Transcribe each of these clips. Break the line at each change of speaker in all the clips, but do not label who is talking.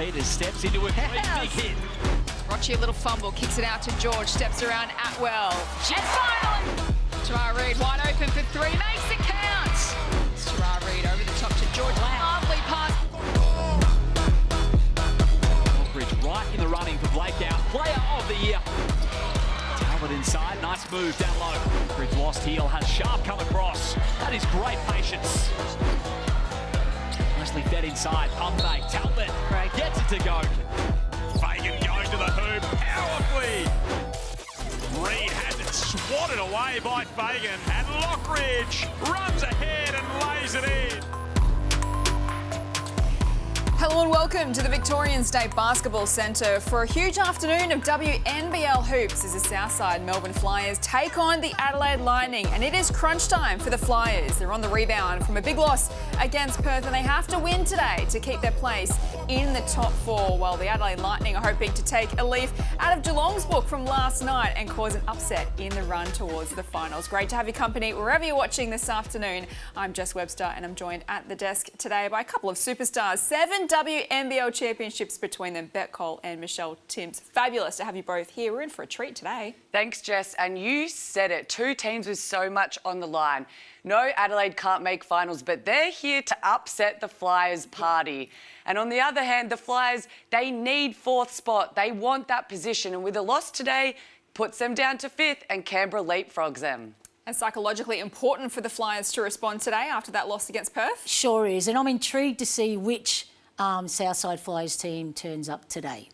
Peters steps into a big hit.
Rochi, a little fumble, kicks it out to George, steps around Atwell. And finally, Tara Reid wide open for three, makes it count. Tara Reid over the top to George. Lovely pass.
Bridge right in the running for Blakeout, player of the year. Talbot inside, nice move down low. Bridge lost heel, has Sharp come across. That is great patience. Nicely fed inside, pump fake, Talbot gets it to go. Fagan going to the hoop, powerfully.
Reid has it swatted away by Fagan, and Lockridge runs ahead and lays it in.
Hello and welcome to the Victorian State Basketball Centre for a huge afternoon of WNBL hoops as the Southside Melbourne Flyers take on the Adelaide Lightning, and it is crunch time for the Flyers. They're on the rebound from a big loss against Perth and they have to win today to keep their place in the top four, while the Adelaide Lightning are hoping to take a leaf out of Geelong's book from last night and cause an upset in the run towards the finals. Great to have your company wherever you're watching this afternoon. I'm Jess Webster and I'm joined at the desk today by a couple of superstars. 7 WNBL championships between them, Bet Cole and Michelle Timms. Fabulous to have you both here. We're in for a treat today.
Thanks, Jess. And you said it, two teams with so much on the line. No, Adelaide can't make finals, but they're here to upset the Flyers' party. And on the other hand, the Flyers, they need fourth spot. They want that position. And with a loss today, puts them down to fifth and Canberra leapfrogs them.
And psychologically important for the Flyers to respond today after that loss against Perth?
Sure is. And I'm intrigued to see which Southside Flyers team turns up today.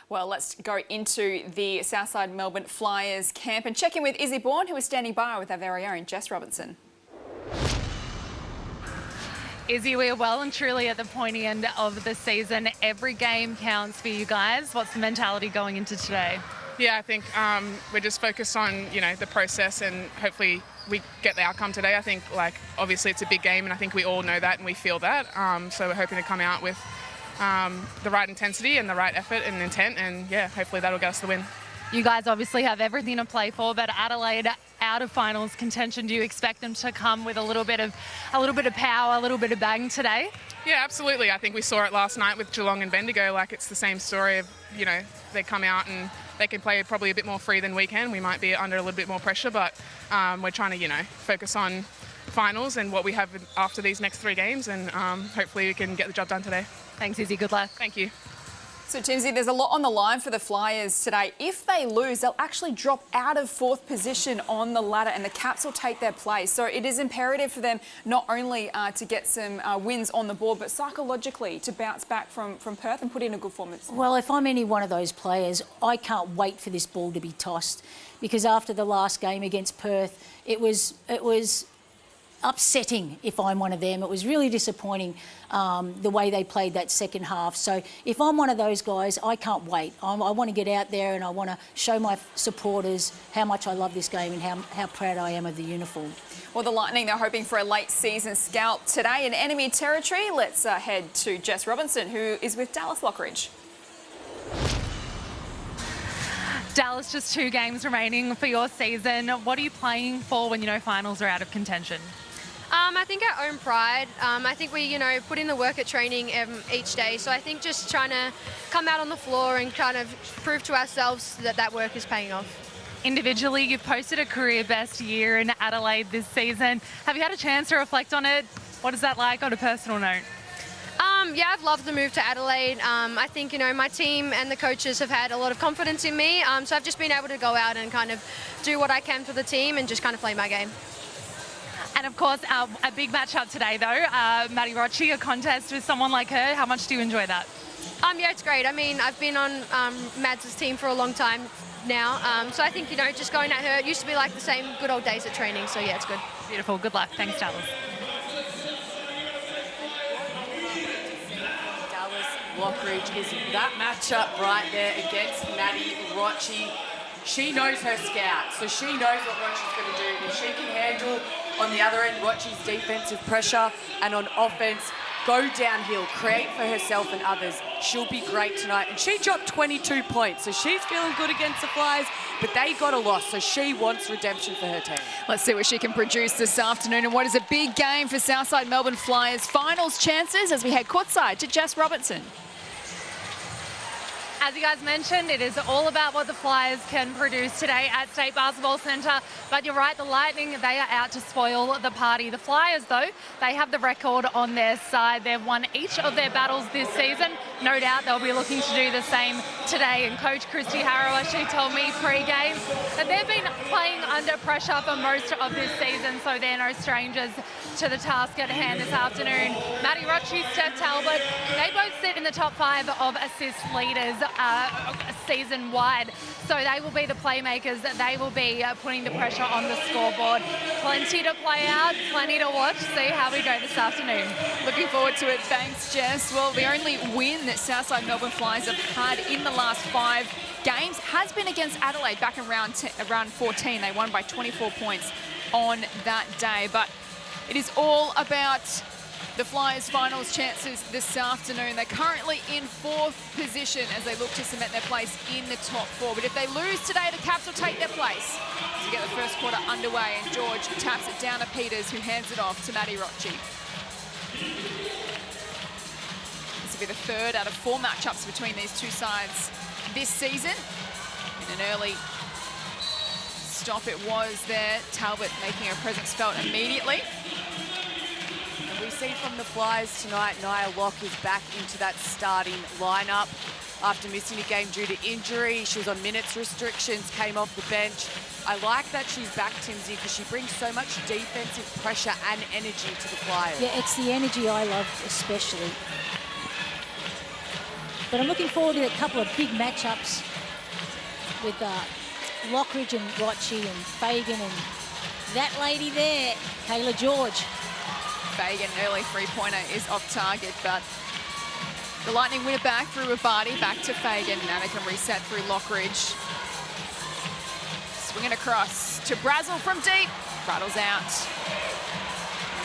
Well, let's go into the Southside Melbourne Flyers camp and check in with Izzy Bourne, who is standing by with our very own Jess Robertson.
Izzy, we are well and truly at the pointy end of the season. Every game counts for you guys. What's the mentality going into today?
Yeah, I think we're just focused on, the process, and hopefully we get the outcome today. I think, obviously it's a big game, and I think we all know that and we feel that. So we're hoping to come out with the right intensity and the right effort and intent, and yeah, hopefully that'll get us the win.
You guys obviously have everything to play for, but Adelaide out of finals contention, do you expect them to come with a little bit of power, a little bit of bang today?
Yeah, absolutely. I think we saw it last night with Geelong and Bendigo. It's the same story of, they come out and they can play probably a bit more free than we can. We might be under a little bit more pressure, but we're trying to, focus on finals and what we have after these next 3 games, and hopefully we can get the job done today.
Thanks, Izzy. Good luck.
Thank you.
So, Timsy, there's a lot on the line for the Flyers today. If they lose, they'll actually drop out of 4th position on the ladder and the Caps will take their place. So it is imperative for them not only to get some wins on the board, but psychologically to bounce back from Perth and put in a good performance.
Well, if I'm any one of those players, I can't wait for this ball to be tossed, because after the last game against Perth, it was upsetting if I'm one of them. It was really disappointing the way they played that second half. So if I'm one of those guys, I can't wait. I want to get out there and I want to show my supporters how much I love this game and how proud I am of the uniform.
Well, the Lightning, they're hoping for a late season scalp today in enemy territory. Let's head to Jess Robinson, who is with Dallas Lockridge.
Dallas, just 2 games remaining for your season. What are you playing for when you know finals are out of contention?
I think our own pride. I think we, put in the work at training each day. So I think just trying to come out on the floor and kind of prove to ourselves that work is paying off.
Individually, you've posted a career best year in Adelaide this season. Have you had a chance to reflect on it? What is that like on a personal note?
Yeah, I've loved the move to Adelaide. I think, my team and the coaches have had a lot of confidence in me. So I've just been able to go out and kind of do what I can for the team and just kind of play my game.
And of course, a big matchup today, though. Maddie Rochi, a contest with someone like her. How much do you enjoy that?
Yeah, it's great. I mean, I've been on Mads' team for a long time now. So I think, just going at her, it used to be like the same good old days at training. So yeah, it's good.
Beautiful. Good luck. Thanks, Dallas.
Lockridge is that matchup right there against Maddie Rochi. She knows her scout, so she knows what Rochi's going to do. If she can handle, on the other end, Rochi's defensive pressure, and on offense, go downhill, create for herself and others, she'll be great tonight. And she dropped 22 points, so she's feeling good against the Flyers, but they got a loss, so she wants redemption for her team.
Let's see what she can produce this afternoon, and what is a big game for Southside Melbourne Flyers finals chances as we head courtside to Jess Robertson.
As you guys mentioned, it is all about what the Flyers can produce today at State Basketball Centre. But you're right, the Lightning, they are out to spoil the party. The Flyers, though, they have the record on their side. They've won each of their battles this season. No doubt they'll be looking to do the same today. And Coach Christy Harrower, she told me pre-game that they've been playing under pressure for most of this season, so they're no strangers to the task at hand this afternoon. Maddie Rocci, Steph Talbot, they both sit in the top 5 of assist leaders season-wide. So they will be the playmakers. They will be putting the pressure on the scoreboard. Plenty to play out, plenty to watch. See how we go this afternoon.
Looking forward to it. Thanks, Jess. Well, the only win that Southside Melbourne Flyers have had in the last 5 games has been against Adelaide back in round 14. They won by 24 points on that day. But it is all about the Flyers' finals chances this afternoon. They're currently in 4th position as they look to cement their place in the top 4. But if they lose today, the Caps will take their place to get the first quarter underway. And George taps it down to Peters, who hands it off to Maddie Rocci. This will be the 3rd out of 4 matchups between these two sides this season. In an early stop it was there. Talbot making her presence felt immediately.
We see from the Flyers tonight, Nia Locke is back into that starting lineup after missing a game due to injury. She was on minutes restrictions, came off the bench. I like that she's back, Timsy, because she brings so much defensive pressure and energy to the Flyers.
Yeah, it's the energy I love especially. But I'm looking forward to a couple of big matchups with Lockridge and Rocci and Fagan and that lady there, Kayla George.
Fagan, early three-pointer is off target, but the Lightning win it back through Abadi, back to Fagan. Now they can reset through Lockridge. Swing it across to Brazel from deep. Rattles out.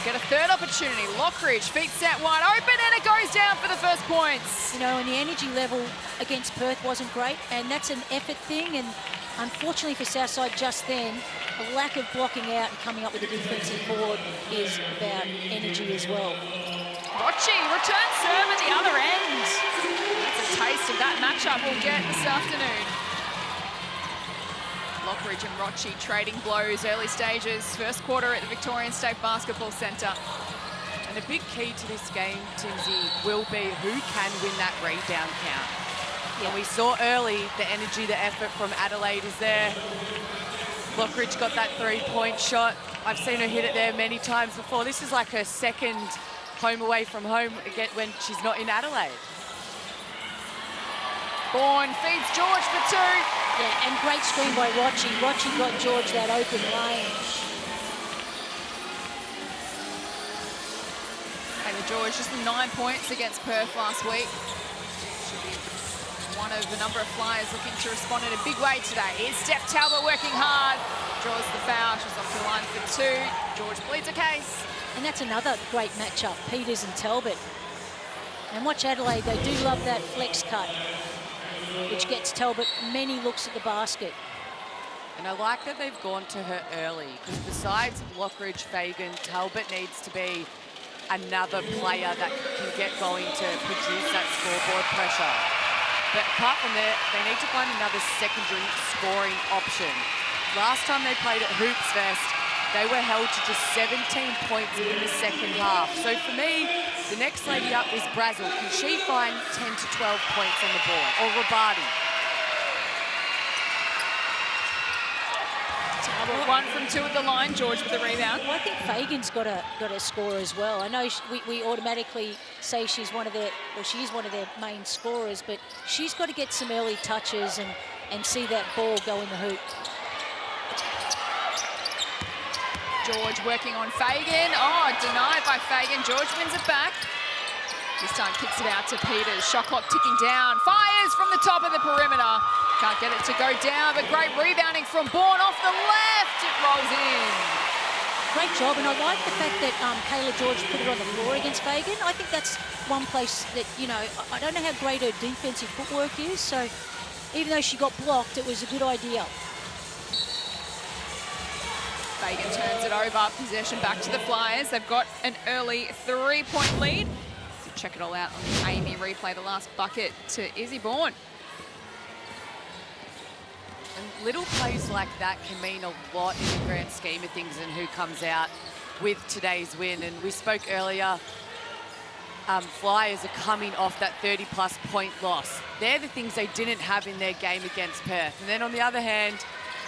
Get a 3rd opportunity. Lockridge, feet set wide open, and it goes down for the first points.
You know, and the energy level against Perth wasn't great, and that's an effort thing, and unfortunately for Southside just then, the lack of blocking out and coming up with a defensive board is about energy as well.
Rocci, return serve at the other end. That's a taste of that matchup we'll get this afternoon. Lockridge and Rocci trading blows, early stages, first quarter at the Victorian State Basketball Centre.
And a big key to this game, Timsy, will be who can win that rebound count. Yeah. And we saw early the energy, the effort from Adelaide is there. Lockridge got that 3-point shot. I've seen her hit it there many times before. This is like her 2nd home away from home again when she's not in Adelaide.
Bourne feeds George for 2.
Yeah, and great screen by Rocci. Rocci got George that open lane.
Kayla George just 9 points against Perth last week. Should be one of the number of Flyers looking to respond in a big way today. Here's Steph Talbot working hard. Draws the foul. She's off the line for 2. George pleads a case.
And that's another great matchup, Peters and Talbot. And watch Adelaide, they do love that flex cut, which gets Talbot many looks at the basket.
And I like that they've gone to her early, because besides Lockridge, Fagan, Talbot needs to be another player that can get going to produce that scoreboard pressure. But apart from that, they need to find another secondary scoring option. Last time they played at Hoops Fest, they were held to just 17 points in the second half. So for me, the next lady up is Brazel. Can she find 10 to 12 points on the board? Or Rabadi?
Talbot 1 from 2 at the line. George with the rebound.
Well, I think Fagan's got a score as well. I know we automatically say she's one of their, well, she is one of their main scorers, but she's got to get some early touches and see that ball go in the hoop.
George working on Fagan. Oh, denied by Fagan. George wins it back. This time kicks it out to Peters. Shot clock ticking down. Fires from the top of the perimeter. Can't get it to go down, but great rebounding from Bourne off the left. It rolls in.
Great job, and I like the fact that Kayla George put it on the floor against Fagan. I think that's one place that, you know, I don't know how great her defensive footwork is, so even though she got blocked, it was a good idea.
Fagan turns it over, possession back to the Flyers. They've got an early 3-point lead. So check it all out on the Amy replay, the last bucket to Izzy Bourne.
And little plays like that can mean a lot in the grand scheme of things and who comes out with today's win. And we spoke earlier, Flyers are coming off that 30-plus point loss. They're the things they didn't have in their game against Perth. And then on the other hand,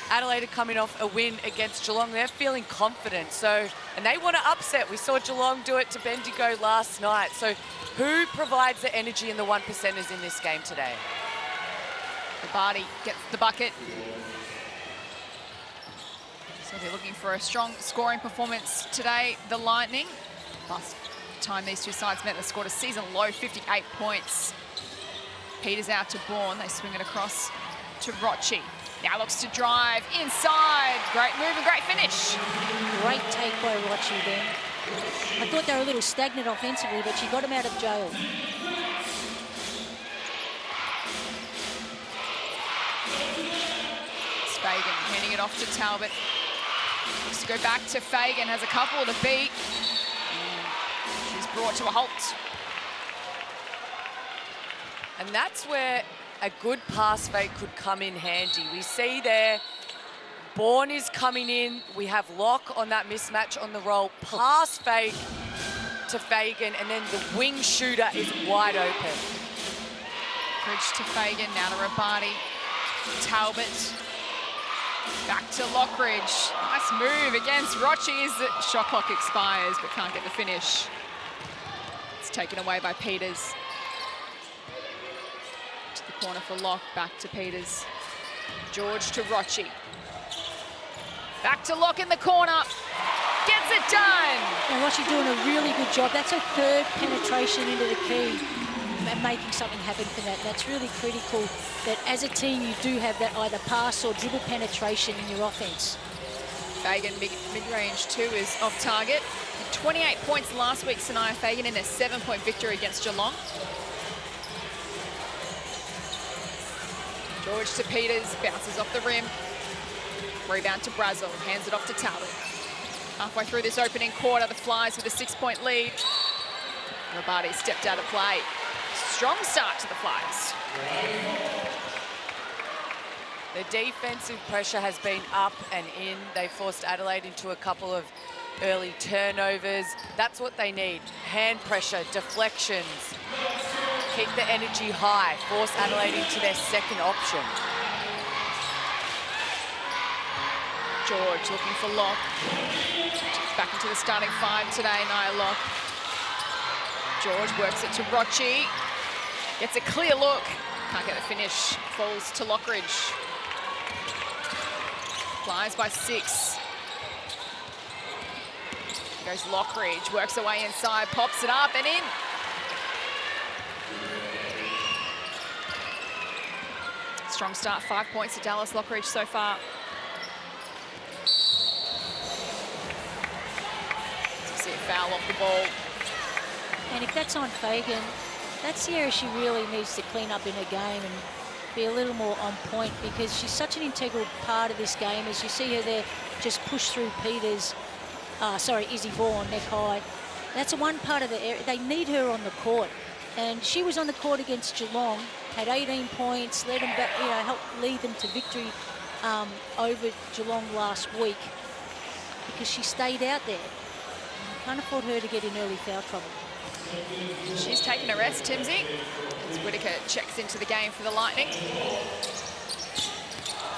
Adelaide are coming off a win against Geelong. They're feeling confident. So, and they want to upset. We saw Geelong do it to Bendigo last night. So who provides the energy and the one percenters in this game today?
Barty gets the bucket. So they're looking for a strong scoring performance today. The Lightning, last time these two sides met, they scored a season-low 58 points. Peters out to Bourne. They swing it across to Rocci. Now looks to drive inside. Great move and great finish.
Great take by Rocci then. I thought they were a little stagnant offensively, but she got him out of jail.
Fagan handing it off to Talbot. Looks to go back to Fagan, has a couple to beat. She's brought to a halt.
And that's where a good pass fake could come in handy. We see there, Bourne is coming in. We have Locke on that mismatch on the roll. Pass fake to Fagan, and then the wing shooter is wide open.
Bridge to Fagan, now to Rabati. Talbot. Back to Lockridge. Nice move against Rocci as the shot clock expires, but can't get the finish. It's taken away by Peters. To the corner for Locke, back to Peters. George to Rocci. Back to Locke in the corner. Gets it done!
And Rocci doing a really good job. That's her third penetration into the key and making something happen for that. That's really critical that as a team you do have that either pass or dribble penetration in your offense.
Fagan mid-range 2 is off target. 28 points last week, Sanaya Fagan, in a 7-point victory against Geelong. George to Peters, bounces off the rim. Rebound to Brazel, hands it off to Talbot. Halfway through this opening quarter, the Flyers with a 6-point lead. Rabati stepped out of play. Strong start to the Flyers.
The defensive pressure has been up and in. They forced Adelaide into a couple of early turnovers. That's what they need. Hand pressure, deflections. Keep the energy high. Force Adelaide into their second option.
George looking for Locke. Back into the starting 5 today, Nia Locke. George works it to Rocci. Gets a clear look. Can't get the finish. Falls to Lockridge. Flies by 6. Here goes Lockridge. Works away inside. Pops it up and in. Strong start. 5 points to Dallas Lockridge so far. See a foul off the ball.
And if that's on Fagan, that's the area she really needs to clean up in her game and be a little more on point, because she's such an integral part of this game. As you see her there, just push through Peters, Izzy Bourne, neck high. That's one part of the area. They need her on the court. And she was on the court against Geelong, had 18 points, led them back, helped lead them to victory over Geelong last week because she stayed out there. Can't afford her to get in early foul trouble.
She's taken a rest, Timsy, as Whittaker checks into the game for the Lightning.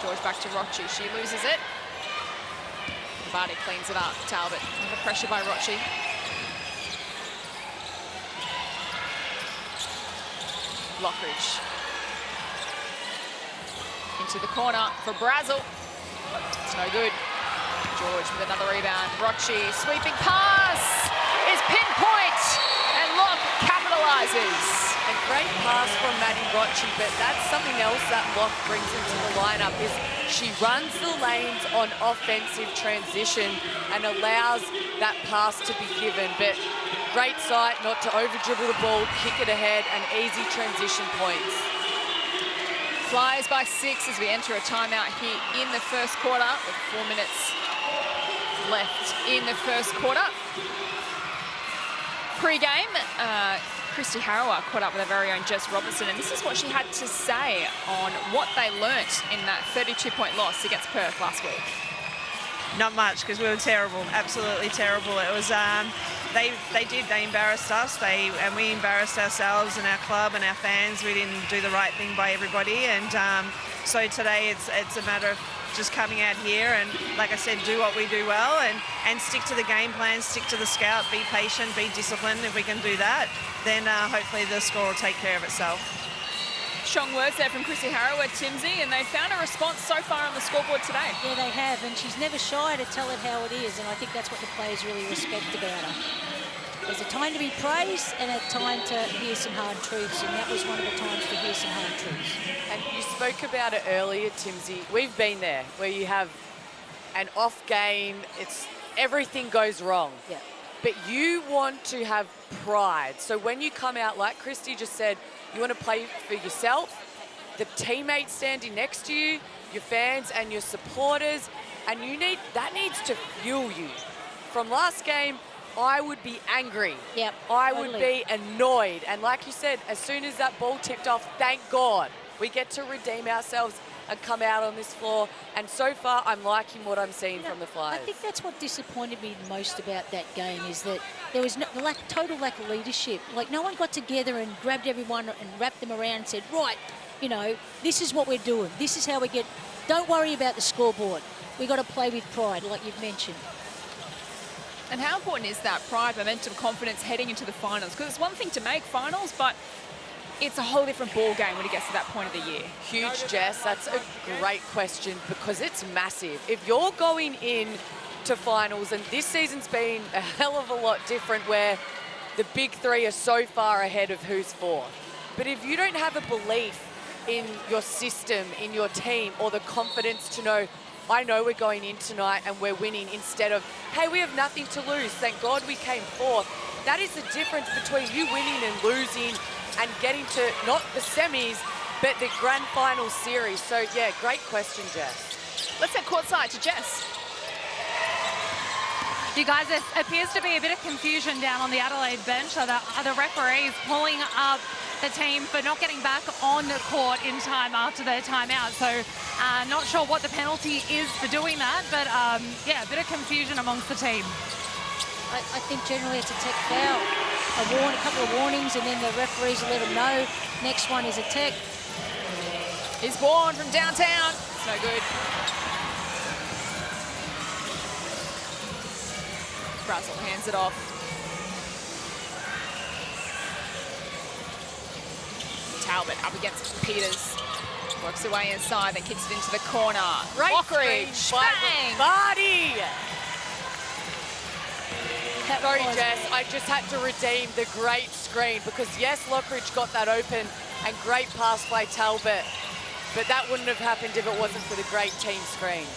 George back to Rocci. She loses it. Vardy cleans it up. Talbot under pressure by Rocci. Lockridge. Into the corner for Brazel. It's no good. George with another rebound. Rocci, sweeping pass is pinpoint, and Locke capitalises.
And great pass from Maddie Rocci, but that's something else that Locke brings into the lineup is she runs the lanes on offensive transition and allows that pass to be given. But great sight not to over-dribble the ball, kick it ahead, and easy transition points.
Flyers by 6 as we enter a timeout here in the first quarter with 4 minutes left in the first quarter. Pre-game, Christy Harrower caught up with her very own Jess Robertson, and this is what she had to say on what they learnt in that 32-point loss against Perth last week.
Not much, because we were terrible, absolutely terrible. It was, they embarrassed us, and we embarrassed ourselves and our club and our fans. We didn't do the right thing by everybody, and so today it's a matter of just coming out here and, like I said, do what we do well and stick to the game plan, stick to the scout, be patient, be disciplined. If we can do that, then hopefully the score will take care of itself.
Strong words there from Chrissy Harrower, Timsy, and they found a response so far on the scoreboard today.
Yeah, they have, and she's never shy to tell it how it is, and I think that's what the players really respect about her. There's a time to be praised and a time to hear some hard truths, and that was one of the times to hear some hard truths.
And you spoke about it earlier, Timsy. We've been there, where you have an off game, everything goes wrong.
Yeah.
But you want to have pride. So when you come out, like Christy just said, you want to play for yourself, the teammates standing next to you, your fans and your supporters, and that needs to fuel you. From last game, I would be angry.
Yep,
I
totally.
would be annoyed. And like you said, as soon as that ball tipped off, thank God, we get to redeem ourselves and come out on this floor. And so far, I'm liking what I'm seeing from the Flyers.
I think that's what disappointed me most about that game, is that there was total lack of leadership. Like, no one got together and grabbed everyone and wrapped them around and said, right, you know, this is what we're doing. This is how we get... Don't worry about the scoreboard. We've got to play with pride, like you've mentioned.
And how important is that pride, momentum, confidence heading into the finals? Because it's one thing to make finals, but it's a whole different ball game when it gets to that point of the year.
Huge, Jess. That's a great question, because it's massive. If you're going in to finals, and this season's been a hell of a lot different, where the big three are so far ahead of who's fourth. But if you don't have a belief in your system, in your team, or the confidence to know, I know we're going in tonight and we're winning, instead of, hey, we have nothing to lose, thank God we came fourth. That is the difference between you winning and losing and getting to not the semis, but the grand final series. So, yeah, great question, Jess.
Let's head courtside to Jess.
You guys, it appears to be a bit of confusion down on the Adelaide bench. Are the referees pulling up the team for not getting back on the court in time after their timeout? So not sure what the penalty is for doing that, but yeah, a bit of confusion amongst the team.
I think generally it's a tech foul. A couple of warnings, and then the referees will let them know. Next one is a tech.
He's born from downtown. It's no good. Brazel hands it off. Talbot up against Peters. Works away inside, then kicks it into the corner. Lockridge, bang!
Body! Sorry, Jess, I just had to redeem the great screen, because yes, Lockridge got that open, and great pass by Talbot, but that wouldn't have happened if it wasn't for the great team screen.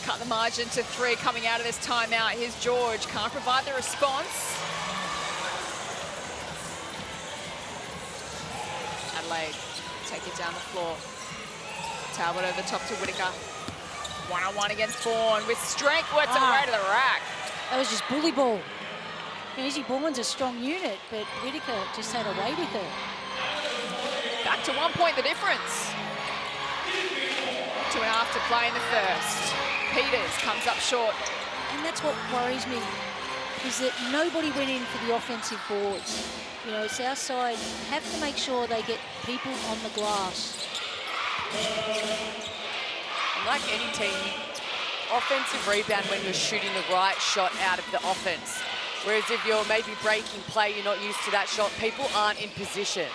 Cut the margin to 3 coming out of this timeout. Here's George, can't provide the response. Adelaide take it down the floor. Talbot over the top to Whittaker. One-on-one against Bourne with strength, works it right to the rack.
That was just bully ball. Izzy Bourne's a strong unit, but Whittaker just had a way with her.
Back to 1 point the difference. 2.5 to play in the first. Peters comes up short.
And that's what worries me, is that nobody went in for the offensive boards. You know, Southside have to make sure they get people on the glass.
Like any team, offensive rebound when you're shooting the right shot out of the offense. Whereas if you're maybe breaking play, you're not used to that shot, people aren't in positions.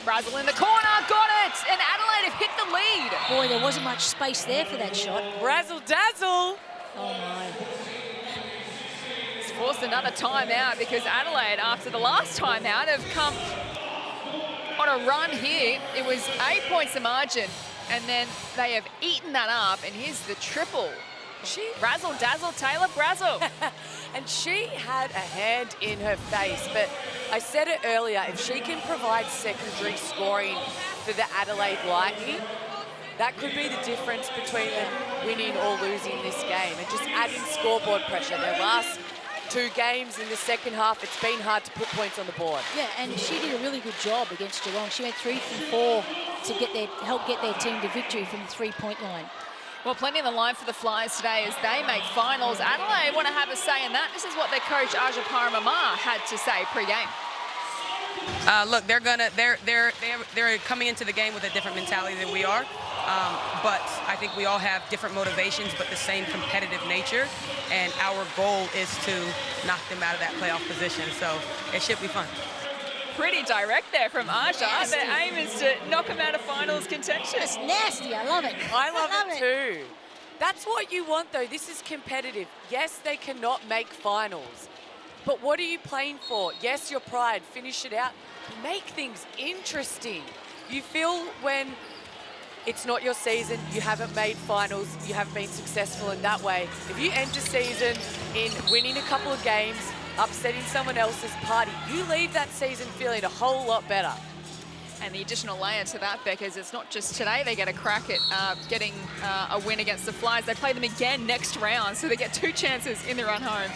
Brazel in the corner, got it! And Adelaide have hit the lead.
Boy, there wasn't much space there for that shot.
Razzle dazzle!
Oh my.
It's forced another timeout, because Adelaide, after the last timeout, have come on a run here. It was 8 points the margin, and then they have eaten that up, and here's the triple. Razzle dazzle Taylor Brazel.
And she had a hand in her face, but I said it earlier, if she can provide secondary scoring for the Adelaide Lightning, that could be the difference between them winning or losing this game, and just adding scoreboard pressure. Their last 2 games in the second half, it's been hard to put points on the board.
Yeah, and she did a really good job against Geelong. She went 3 from 4 to help get their team to victory from the 3-point line.
Well, plenty on the line for the Flyers today as they make finals. Adelaide want to have a say in that. This is what their coach Aja Paramama had to say pre-game.
Look, they're coming into the game with a different mentality than we are. But I think we all have different motivations, but the same competitive nature. And our goal is to knock them out of that playoff position. So it should be fun.
Pretty direct there from Aja. Their aim is to knock them out of finals contention.
It's nasty. I love it.
I love it too. That's what you want, though. This is competitive. Yes, they cannot make finals. But what are you playing for? Yes, your pride. Finish it out. Make things interesting. You feel when it's not your season, you haven't made finals, you haven't been successful in that way. If you end a season in winning a couple of games, upsetting someone else's party, you leave that season feeling a whole lot better.
And the additional layer to that, Beck, is it's not just today they get a crack at getting a win against the Flyers. They play them again next round, so they get 2 chances in the run home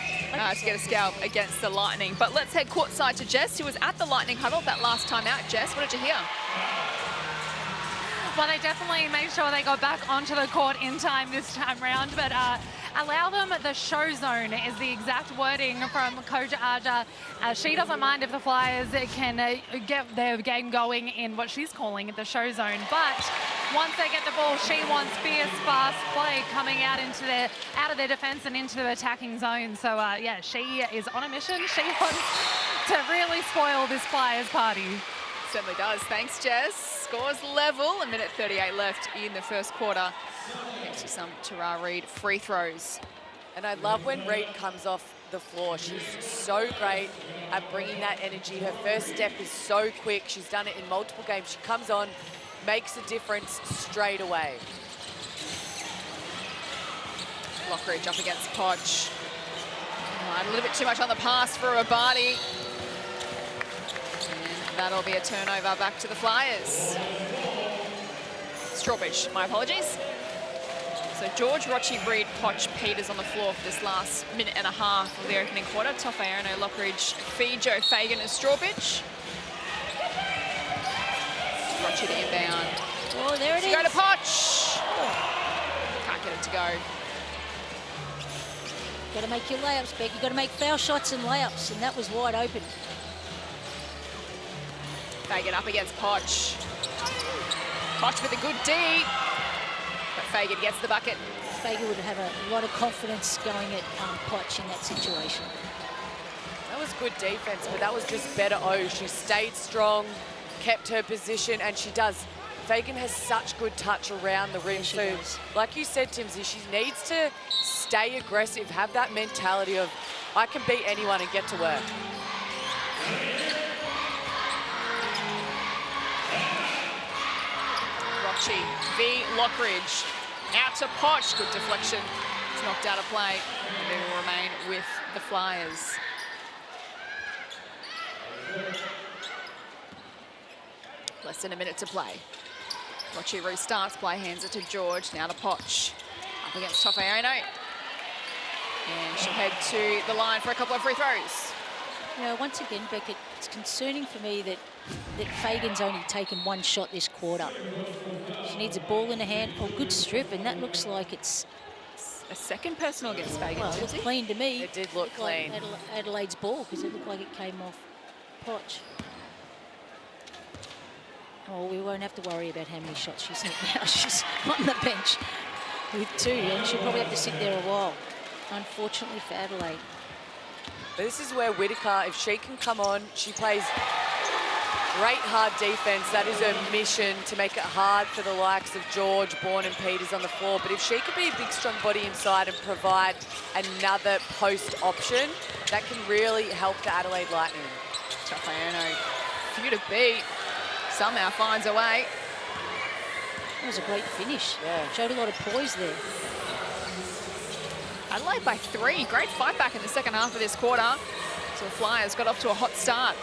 to get a scalp against the Lightning. But let's head courtside to Jess, who was at the Lightning huddle that last time out. Jess, what did you hear?
Well, they definitely made sure they got back onto the court in time this time round, but allow them the show zone is the exact wording from Coach Aja. She doesn't mind if the Flyers can get their game going in what she's calling the show zone, but once they get the ball, she wants fierce, fast play coming out of their defense and into the attacking zone. So yeah, she is on a mission. She wants to really spoil this Flyers party.
Certainly does. Thanks, Jess. Scores level, 1:38 left in the first quarter. Thanks to some Tara Reid free throws.
And I love when Reid comes off the floor. She's so great at bringing that energy. Her first step is so quick. She's done it in multiple games. She comes on, makes a difference straight away.
Lockridge up against Podge. A little bit too much on the pass for Abadi. That'll be a turnover back to the Flyers. Strawbridge, my apologies. So George, Rochi, Reid, Potch, Peters on the floor for this last minute and a half of the opening quarter. Tofayano, Lockridge, Fijo, Fagan and Strawbridge. Rochi the inbound.
Oh, there it is.
Go to Potch. Can't get it to go.
Got to make your layups, Beck. You've got to make foul shots and layups, and that was wide open.
Fagan up against Potch. Potch with a good D. But Fagan gets the bucket.
Fagan would have a lot of confidence going at Potch in that situation.
That was good defense, but that was just better O. She stayed strong, kept her position, and she does. Fagan has such good touch around the rim. So, like you said, Timsy, she needs to stay aggressive, have that mentality of, I can beat anyone and get to work.
Rochi, V. Lockridge, out to Potch, good deflection. It's knocked out of play, and they will remain with the Flyers. Less than a minute to play. Rochi restarts play, hands it to George, now to Potch. Up against Tofayano. And she'll head to the line for a couple of free throws.
You know, once again, Beck, it's concerning for me that Fagan's only taken 1 shot this quarter. She needs a ball in her hand, or good strip, and that looks like it's
a second personal against Fagan.
Well, it looked clean to me.
It did look clean.
Like Adelaide's ball, because it looked like it came off Potch. Oh, we won't have to worry about how many shots she's hit now. She's on the bench with 2, and she'll probably have to sit there a while, unfortunately for Adelaide.
But this is where Whittaker, if she can come on, she plays great hard defense. That is her mission, to make it hard for the likes of George, Bourne and Peters on the floor. But if she could be a big, strong body inside and provide another post option, that can really help the Adelaide Lightning.
Tofayano, few to beat, somehow finds a way.
That was a great finish.
Yeah.
Showed a lot of poise there.
Adelaide by 3. Great fight back in the second half of this quarter. So the Flyers got off to a hot start.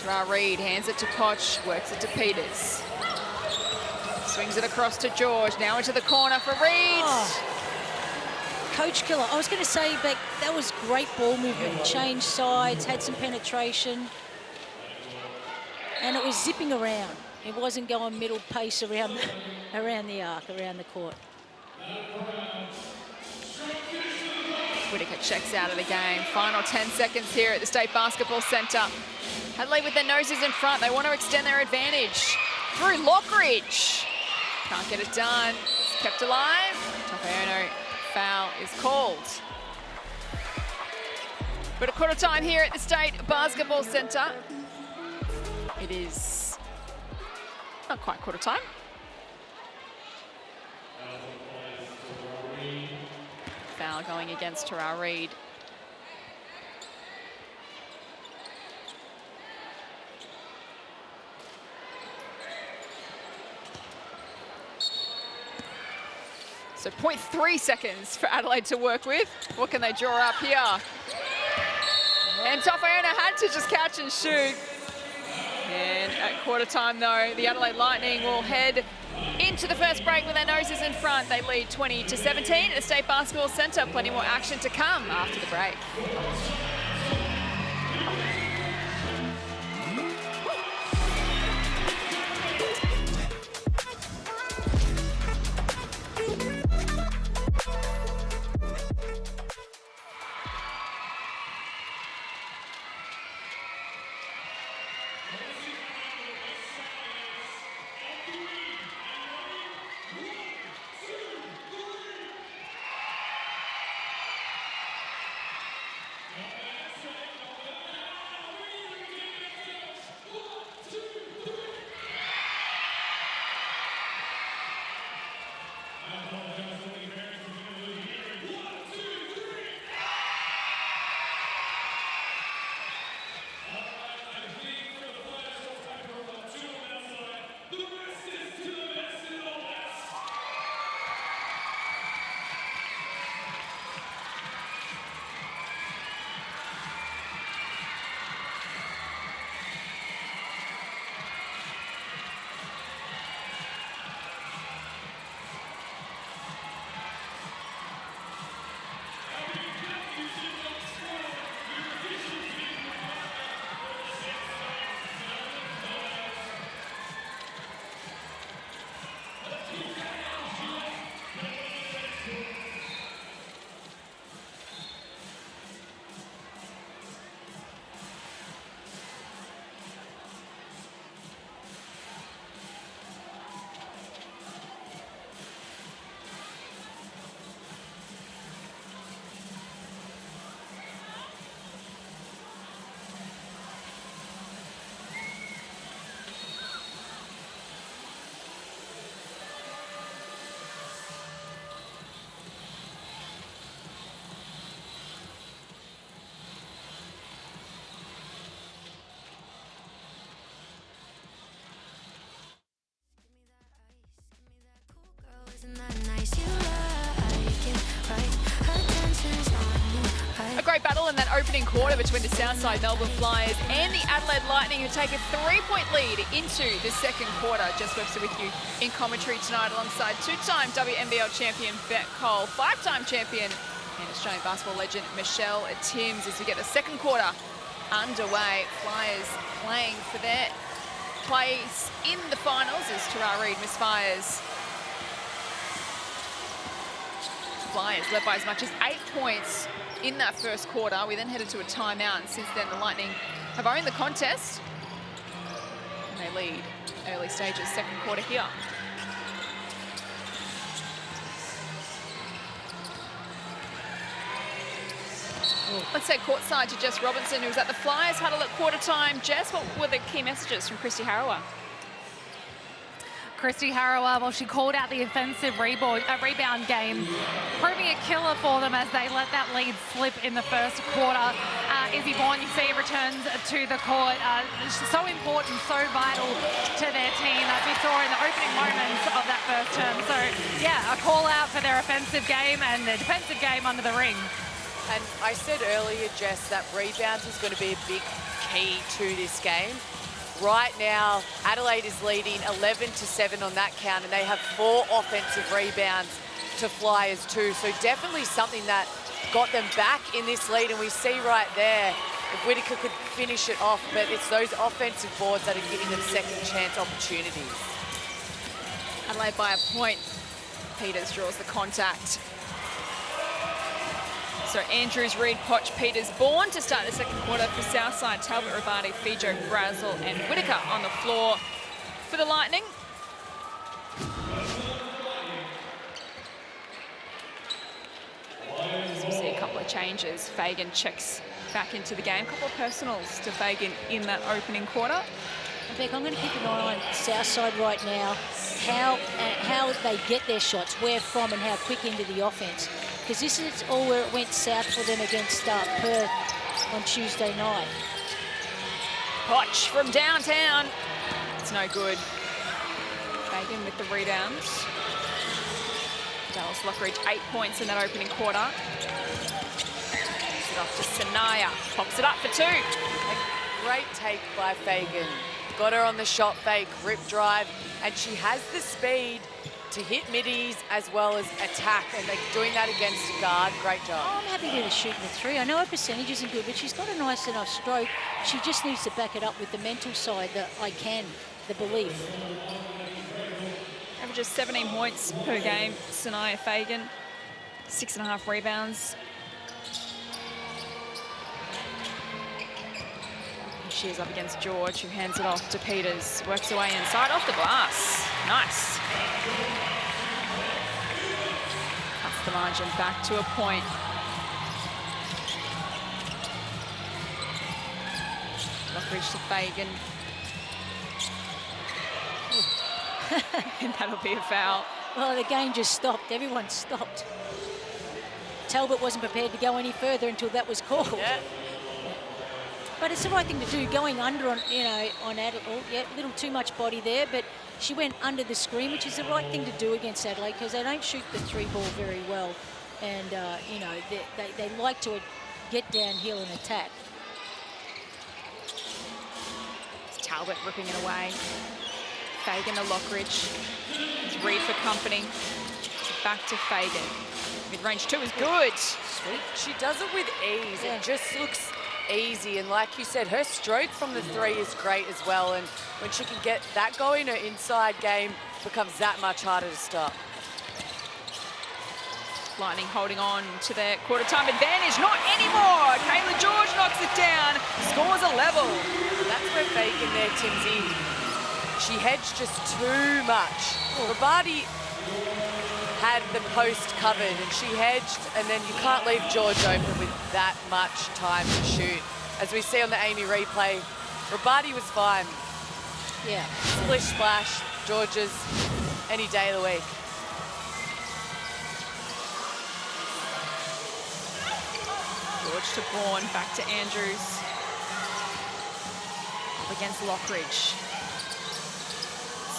Tara Reid hands it to Potch, works it to Peters. Swings it across to George, now into the corner for Reid.
Oh. coach killer. I was going to say, Beck, that was great ball movement. Changed sides, had some penetration. And it was zipping around. It wasn't going middle pace around the arc, around the court.
Whittaker checks out of the game. Final 10 seconds here at the State Basketball Centre. Adelaide with their noses in front. They want to extend their advantage. Through Lockridge. Can't get it done. It's kept alive. Topaono foul is called. But at quarter time here at the State Basketball Centre. It is not quite quarter time. Foul going against Tara Reid. So 0.3 seconds for Adelaide to work with. What can they draw up here? And Topaono had to just catch and shoot. And at quarter time though, the Adelaide Lightning will head into the first break with their noses in front. They lead 20-17 at the State Basketball Centre. Plenty more action to come after the break. A great battle in that opening quarter between the Southside Melbourne Flyers and the Adelaide Lightning, who take a 3-point lead into the second quarter. Jess Webster with you in commentary tonight alongside two-time WNBL champion Beck Cole, five-time champion and Australian basketball legend Michelle Timms, as we get the second quarter underway. Flyers playing for their place in the finals as Tara Reid misfires. Flyers led by as much as 8 points in that first quarter. We then headed to a timeout, and since then the Lightning have owned the contest. And they lead early stages, second quarter here. Let's head courtside to Jess Robinson, who was at the Flyers huddle at quarter time. Jess, what were the key messages from Christy Harrower?
Christy Harrower, well, she called out the offensive rebound game, proving a killer for them as they let that lead slip in the first quarter. Izzy Vaughan, you see, returns to the court. So important, so vital to their team, as we saw in the opening moments of that first term. So, yeah, a call out for their offensive game and their defensive game under the ring.
And I said earlier, Jess, that rebounds is going to be a big key to this game. Right now, Adelaide is leading 11-7 on that count, and they have 4 offensive rebounds to Flyers too. So definitely something that got them back in this lead, and we see right there if Whittaker could finish it off, but it's those offensive boards that are giving them second chance opportunities.
Adelaide by a point. Peters draws the contact. So Andrews, Reid, Poch, Peters, Bourne to start the second quarter for Southside. Talbot, Rabati, Fijo, Brazel and Whittaker on the floor for the Lightning. So we see a couple of changes. Fagan checks back into the game. A couple of personals to Fagan in that opening quarter.
Beck, I'm going to keep an eye on Southside right now, how they get their shots, where from and how quick into the offense. Because this is all where it went south for them against Perth on Tuesday night.
Poch from downtown. It's no good. Fagan with the rebounds. Dallas Lockridge 8 points in that opening quarter. Gives it off to Sanaya. Pops it up for 2.
A great take by Fagan. Got her on the shot fake, rip drive, and she has the speed to hit middies as well as attack, and they're doing that against a guard. Great job.
Oh, I'm happy to shoot the 3. I know her percentage isn't good, but she's got a nice enough stroke. She just needs to back it up with the mental side, that I can, the belief.
Averages 17 points per game, Sanaya Fagan. 6.5 rebounds. She is up against George, who hands it off to Peters. Works away inside, off the glass. Nice. Cuts the margin back to a point. Lockridge to Fagan. And that'll be a foul.
Well, the game just stopped. Everyone stopped. Talbot wasn't prepared to go any further until that was called.
Yeah.
But it's the right thing to do, going under on, on Adelaide. Yeah, a little too much body there, but she went under the screen, which is the right thing to do against Adelaide because they don't shoot the 3 ball very well. And, they like to get downhill and attack.
It's Talbot ripping it away. Fagan to Lockridge. It's Reid for company. Back to Fagan. Mid-range 2 is good.
Sweet. She does it with ease. Yeah. It just looks easy, and like you said, her stroke from the 3 is great as well, and when she can get that going, her inside game becomes that much harder to stop.
Lightning holding on to their quarter time advantage. Not anymore. Kayla George knocks it down. Scores a level.
That's where Fagan there, Timsy. She hedged just too much. Rabati had the post covered and she hedged, and then you can't leave George open with that much time to shoot. As we see on the Amy replay, Rabati was fine.
Yeah.
Splish splash, George's any day of the week.
George to Bourne, back to Andrews. Up against Lockridge.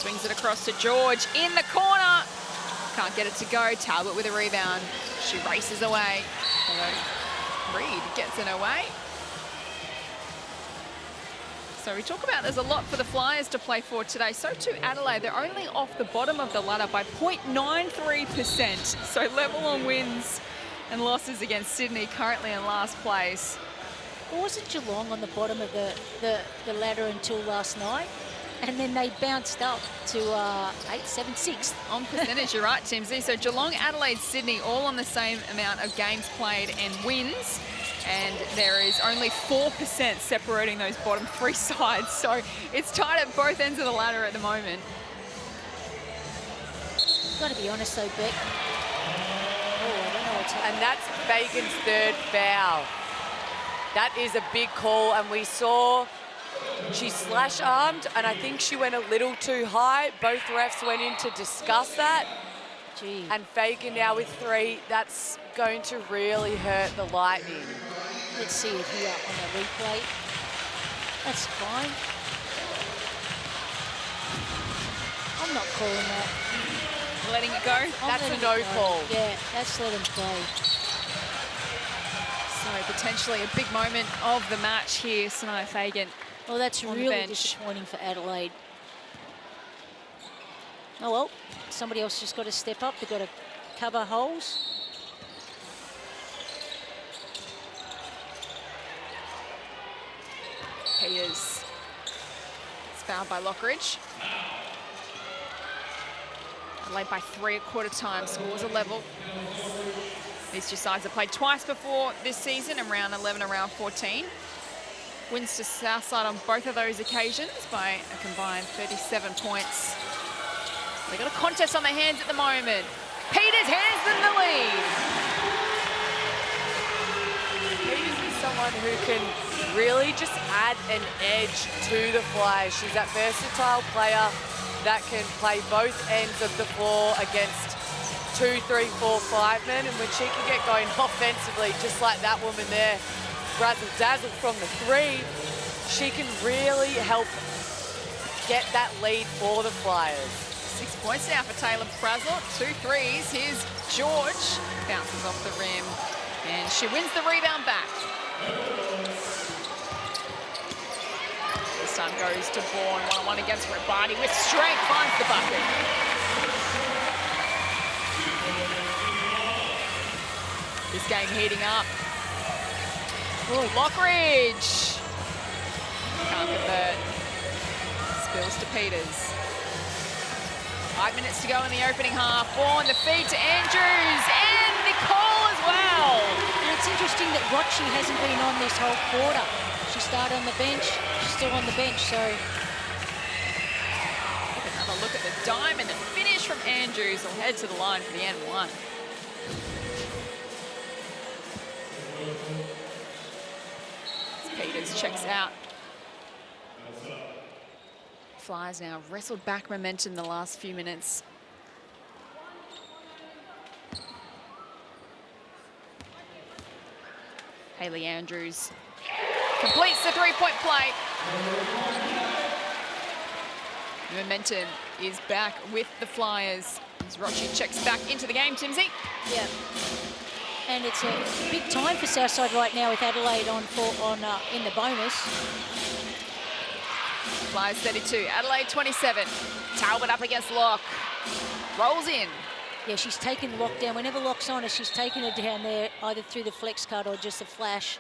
Swings it across to George in the corner. Can't get it to go. Talbot with a rebound. She races away. Reid gets in her way. So we talk about there's a lot for the Flyers to play for today. So too Adelaide. They're only off the bottom of the ladder by 0.93%. So level on wins and losses against Sydney, currently in last place.
Well, wasn't Geelong on the bottom of the ladder until last night? And then they bounced up to 6th.
On percentage, you're right, Timsy. So Geelong, Adelaide, Sydney, all on the same amount of games played and wins. And there is only 4% separating those bottom 3 sides. So it's tight at both ends of the ladder at the moment.
Got to be honest though, Beck. Oh, I don't know what's happening.
And that's Fagan's 3rd foul. That is a big call, and we saw she slash-armed, and I think she went a little too high. Both refs went in to discuss that.
Gee.
And Fagan now with 3. That's going to really hurt the Lightning.
Let's see it here on the replay. That's fine. I'm not calling that.
Letting it go?
That's a no call.
Yeah, that's let him play.
So potentially a big moment of the match here, Sanaya Fagan.
Well, that's really disappointing for Adelaide. Oh, well, somebody else just got to step up. They've got to cover holes.
Peters. It's fouled by Lockridge. Adelaide by 3 at quarter time. Scores are level. These two sides have played twice before this season, in round 11 and round 14. Wins to Southside on both of those occasions by a combined 37 points. They've got a contest on their hands at the moment. Peters hands them the lead.
Peters is someone who can really just add an edge to the Flyers. She's that versatile player that can play both ends of the floor against 2, 3, 4, 5 men, and when she can get going offensively, just like that woman there, razzle dazzle from the 3, she can really help get that lead for the Flyers.
6 points now for Taylor Brazel. 2 threes. Here's George. Bounces off the rim. And she wins the rebound back. This time goes to Bourne. 1-on-1 against Rabani with strength. Finds the bucket. This game heating up. Oh, Lockridge. Can't convert. Spills to Peters. 5 minutes to go in the opening half. Bourne, the feed to Andrews and Nicole as well.
And it's interesting that Rocci hasn't been on this whole quarter. She started on the bench. She's still on the bench, so.
Another look at the dime and the finish from Andrews. Will head to the line for the N1. Peters checks out. Flyers now wrestled back momentum the last few minutes. Hayley Andrews completes the three-point play. The momentum is back with the Flyers as Rocci checks back into the game, Timsy.
Yeah. And it's a big time for Southside right now with Adelaide in the bonus.
Flyers 32, Adelaide 27. Talbot up against Locke. Rolls in.
Yeah, she's taken Locke down. Whenever Locke's on her, she's taken her down there, either through the flex cut or just a flash.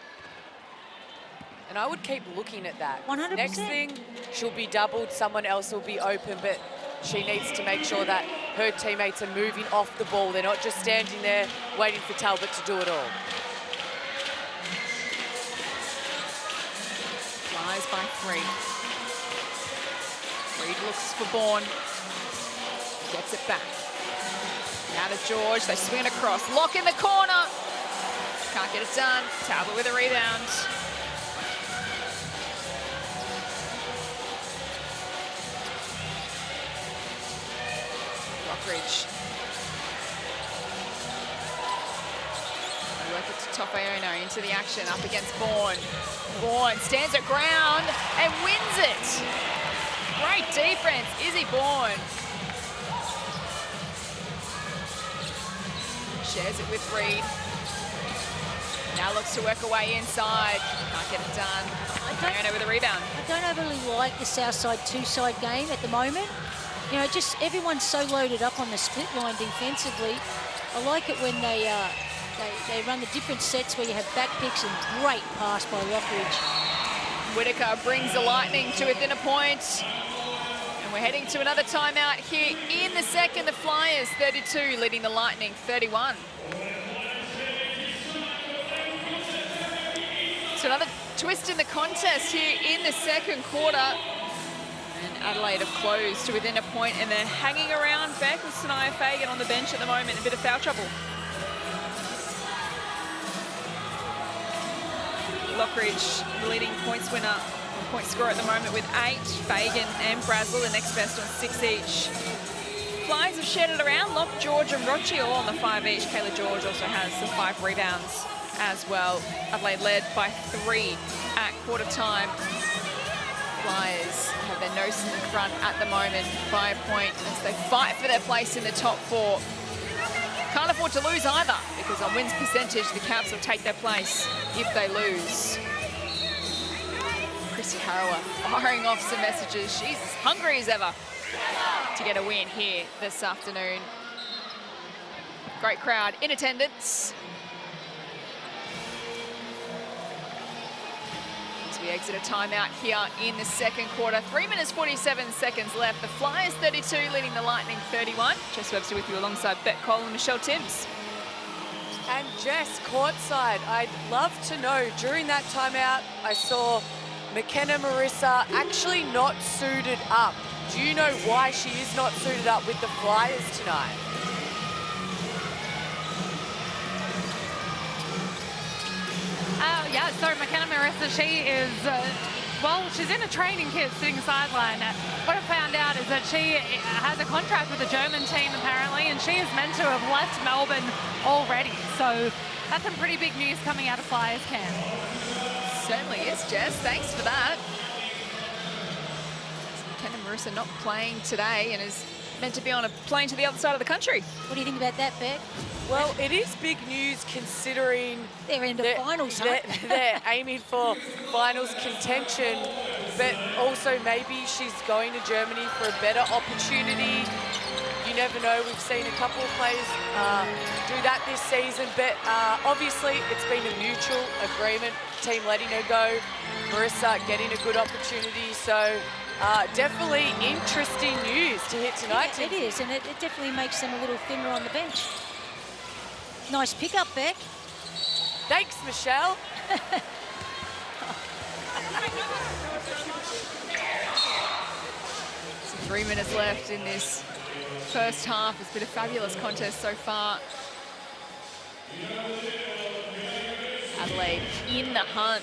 And I would keep looking at that.
100%.
Next thing, she'll be doubled, someone else will be open, but she needs to make sure that her teammates are moving off the ball. They're not just standing there waiting for Talbot to do it all.
Flyers by 3. Reed looks for Bourne. Gets it back. Now to George. They swing it across. Locke in the corner. Can't get it done. Talbot with a rebound. Lockridge. They work it to Topaiono into the action. Up against Bourne. Bourne stands her ground and wins it. Great defense, Izzy Bourne. Shares it with Reed. Now looks to work her way inside. Can't get it done. Topaiono with a rebound.
I don't overly like the Southside two-side game at the moment. You know, just everyone's so loaded up on the split line defensively. I like it when they run the different sets where you have back picks and great pass by Lockridge.
Whitaker brings the Lightning to within a point. And we're heading to another timeout here in the second. The Flyers 32 leading the Lightning 31. So another twist in the contest here in the second quarter. And Adelaide have closed to within a point and they're hanging around back with Sanaya Fagan on the bench at the moment. A bit of foul trouble. Lockridge, the leading points winner, point scorer at the moment with 8. Fagan and Brazel, the next best on 6 each. Flyers have shared it around. Locke, George and Rocci all on the 5 each. Kayla George also has some 5 rebounds as well. Adelaide led by 3 at quarter time. Flyers have their nose in the front at the moment by a point as they fight for their place in the top 4. Can't afford to lose either, because on wins percentage, the Caps will take their place if they lose. Chrissy Harrower firing off some messages. She's as hungry as ever to get a win here this afternoon. Great crowd in attendance. As we exit a timeout here in the second quarter. 3 minutes 47 seconds left. The Flyers 32, leading the Lightning 31. Jess Webster with you alongside Bet Cole and Michelle Timms.
And Jess, courtside, I'd love to know, during that timeout, I saw McKenna Marissa actually not suited up. Do you know why she is not suited up with the Flyers tonight?
Yeah, so McKenna Marissa, she is, well, she's in a training kit sitting sideline. What I found out is that she has a contract with the German team apparently, and she is meant to have left Melbourne already. So that's some pretty big news coming out of Flyers camp.
Certainly is, Jess. Thanks for that. McKenna Marissa not playing today and is meant to be on a plane to the other side of the country.
What do you think about that, Beck?
Well, it is big news considering
they're in the finals,
they're aiming for finals contention, but also maybe she's going to Germany for a better opportunity. You never know. We've seen a couple of players do that this season, but obviously it's been a mutual agreement, team letting her go, Marissa getting a good opportunity. So definitely interesting news to hit tonight.
Yeah, it is, and it definitely makes them a little thinner on the bench. Nice pickup, Beck.
Thanks, Michelle.
3 minutes left in this first half. It's been a fabulous contest so far. Adelaide in the hunt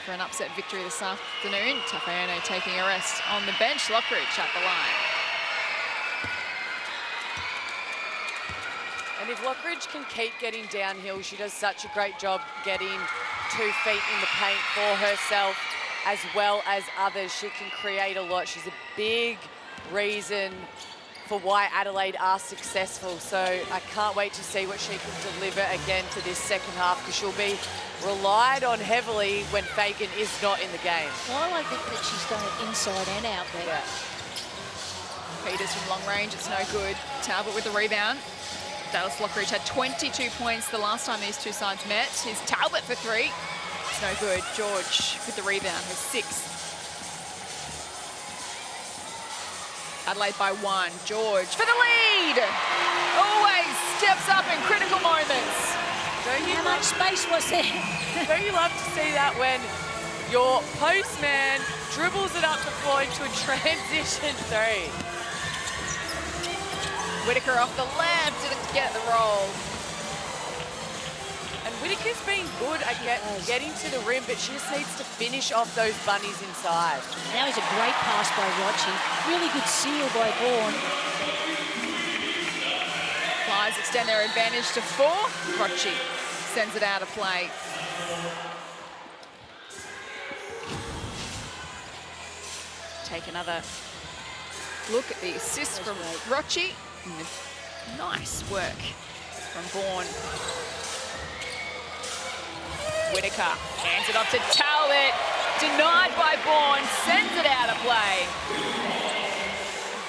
for an upset victory this afternoon. Tafayono taking a rest on the bench. Lockridge at the line.
And if Lockridge can keep getting downhill, she does such a great job getting 2 feet in the paint for herself as well as others. She can create a lot. She's a big reason for why Adelaide are successful. So I can't wait to see what she can deliver again for this second half, because she'll be relied on heavily when Fagan is not in the game.
Well, I like that she's done it inside and out there.
Yeah.
Peters from long range, it's no good. Talbot with the rebound. Dallas Lockridge had 22 points the last time these two sides met. Here's Talbot for 3. It's no good. George with the rebound, his 6th. Adelaide by 1. George for the lead. Always steps up in critical moments.
How much space was there?
Don't you love to see that when your postman dribbles it up the floor into a transition 3?
Whitaker off the left, didn't get the roll.
And Whitaker's been good at getting to the rim, but she just needs to finish off those bunnies inside.
And that was a great pass by Rocci. Really good seal by Vaughan.
Flyers extend their advantage to 4. Rocci sends it out of play. Take another look at the assist from Rocci. Nice work from Vaughan. Whitaker hands it off to Talbot. Denied by Vaughan, sends it out of play.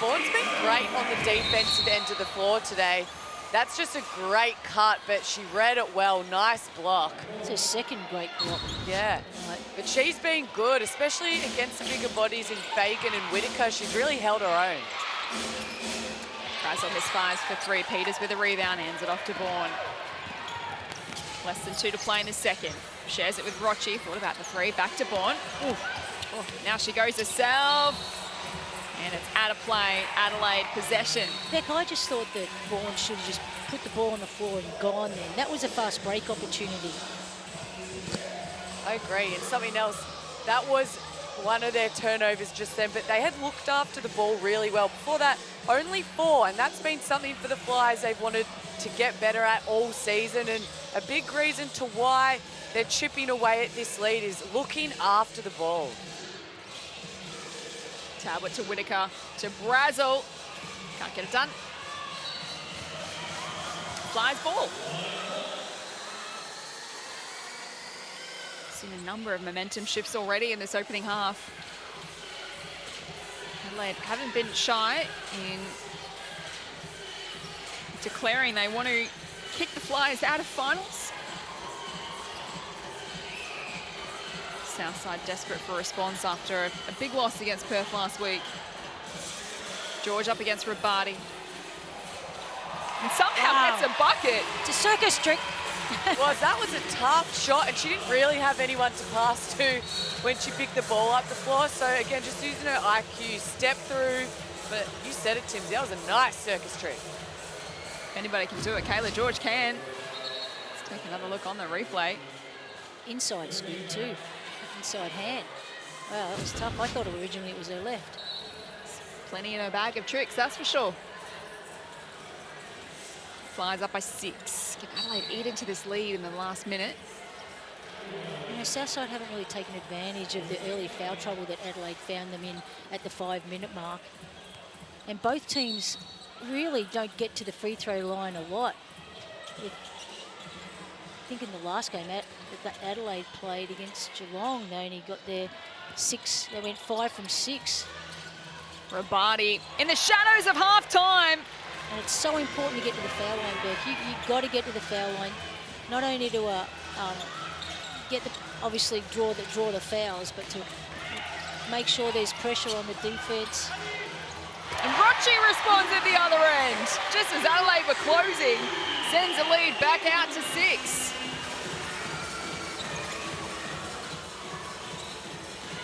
Vaughan's been great on the defensive end of the floor today. That's just a great cut, but she read it well. Nice block.
It's her second great block.
Yeah, but she's been good, especially against the bigger bodies in Fagan and Whitaker. She's really held her own.
Brazel misfires for 3. Peters with a rebound, hands it off to Vaughan. Less than 2 to play in the second. Shares it with Rocci. Thought about the 3. Back to Vaughan. Oh, now she goes herself. And it's out of play. Adelaide possession.
Beck, I just thought that Vaughan should have just put the ball on the floor and gone then. That was a fast break opportunity.
I agree. And something else, that was one of their turnovers just then, but they had looked after the ball really well. Before that, only 4, and that's been something for the Flyers they've wanted to get better at all season, and a big reason to why they're chipping away at this lead is looking after the ball.
Talbot to Whitaker to Brazel. Can't get it done. Flyers ball. Seen a number of momentum shifts already in this opening half. Adelaide haven't been shy in declaring they want to kick the Flyers out of finals. Southside desperate for a response after a big loss against Perth last week. George up against Rabati. And somehow gets a bucket.
It's a circus trick.
Well, that was a tough shot, and she didn't really have anyone to pass to when she picked the ball up the floor. So again, just using her IQ, step through. But you said it, Timsy, that was a nice circus trick.
If anybody can do it, Kayla George can. Let's take another look on the replay.
Inside swing too. Inside hand. Wow, that was tough. I thought originally it was her left.
Plenty in her bag of tricks, that's for sure. Flyers up by 6. Can Adelaide eat into this lead in the last minute?
You know, Southside haven't really taken advantage of the early foul trouble that Adelaide found them in at the 5-minute mark. And both teams really don't get to the free throw line a lot. I think in the last game that Adelaide played against Geelong, they only got their 6. They went 5 from 6.
Rabati in the shadows of half-time.
And it's so important to get to the foul line, Beck. You've got to get to the foul line, not only to get the obviously draw the fouls, but to make sure there's pressure on the defense.
And Rocci responds at the other end, just as Adelaide were closing, sends the lead back out to 6.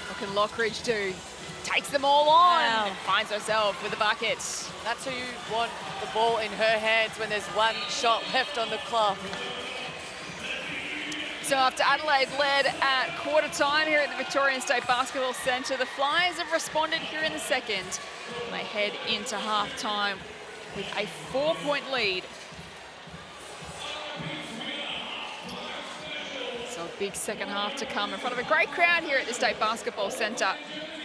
What can Lockridge do? Takes them all on and finds herself with a bucket.
That's who you want the ball in her hands when there's one shot left on the clock.
So after Adelaide led at quarter time here at the Victorian State Basketball Centre, the Flyers have responded here in the second. And they head into half time with a 4-point lead. So a big second half to come in front of a great crowd here at the State Basketball Centre.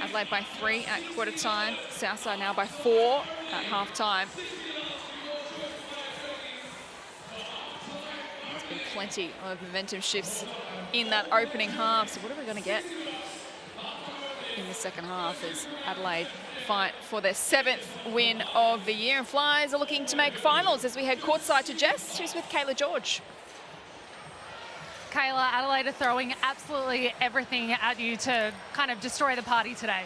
Adelaide by 3 at quarter time. Southside now by 4 at half time. There's been plenty of momentum shifts in that opening half. So what are we going to get in the second half as Adelaide fight for their 7th win of the year? And Flyers are looking to make finals as we head courtside to Jess, who's with Kayla George.
Kayla, Adelaide are throwing absolutely everything at you to kind of destroy the party today.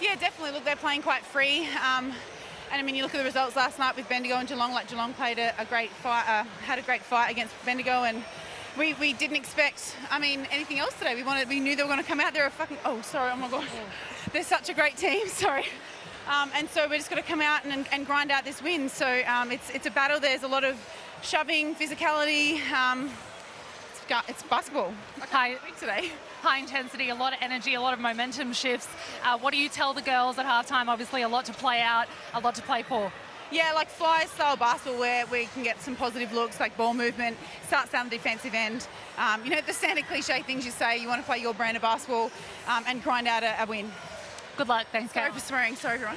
Yeah, definitely. Look, they're playing quite free. And I mean, you look at the results last night with Bendigo and Geelong. Like Geelong played a great fight, had a great fight against Bendigo, and we didn't expect, I mean, anything else today. We knew they were going to come out there. Oh my God, they're such a great team. Sorry. And so we're just going to come out and grind out this win. So it's a battle. There's a lot of shoving, physicality. It's basketball. Today.
High intensity, a lot of energy, a lot of momentum shifts. What do you tell the girls at halftime? Obviously, a lot to play out, a lot to play for.
Yeah, like Flyers style basketball where we can get some positive looks, like ball movement, starts down the defensive end. You know, the standard cliche things you say, you want to play your brand of basketball and grind out a win.
Good luck. Thanks, Kayla.
Sorry for swearing. Sorry, everyone.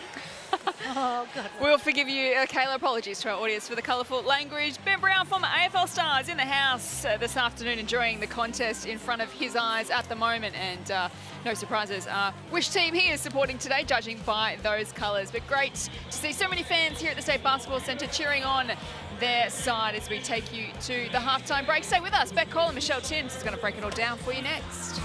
Oh, God.
We'll forgive you, Kayla. Apologies to our audience for the colourful language. Ben Brown, former AFL stars, in the house this afternoon, enjoying the contest in front of his eyes at the moment. And no surprises, which team he is supporting today, judging by those colours. But great to see so many fans here at the State Basketball Centre cheering on their side as we take you to the halftime break. Stay with us. Beck Cole and Michelle Timms is going to break it all down for you next.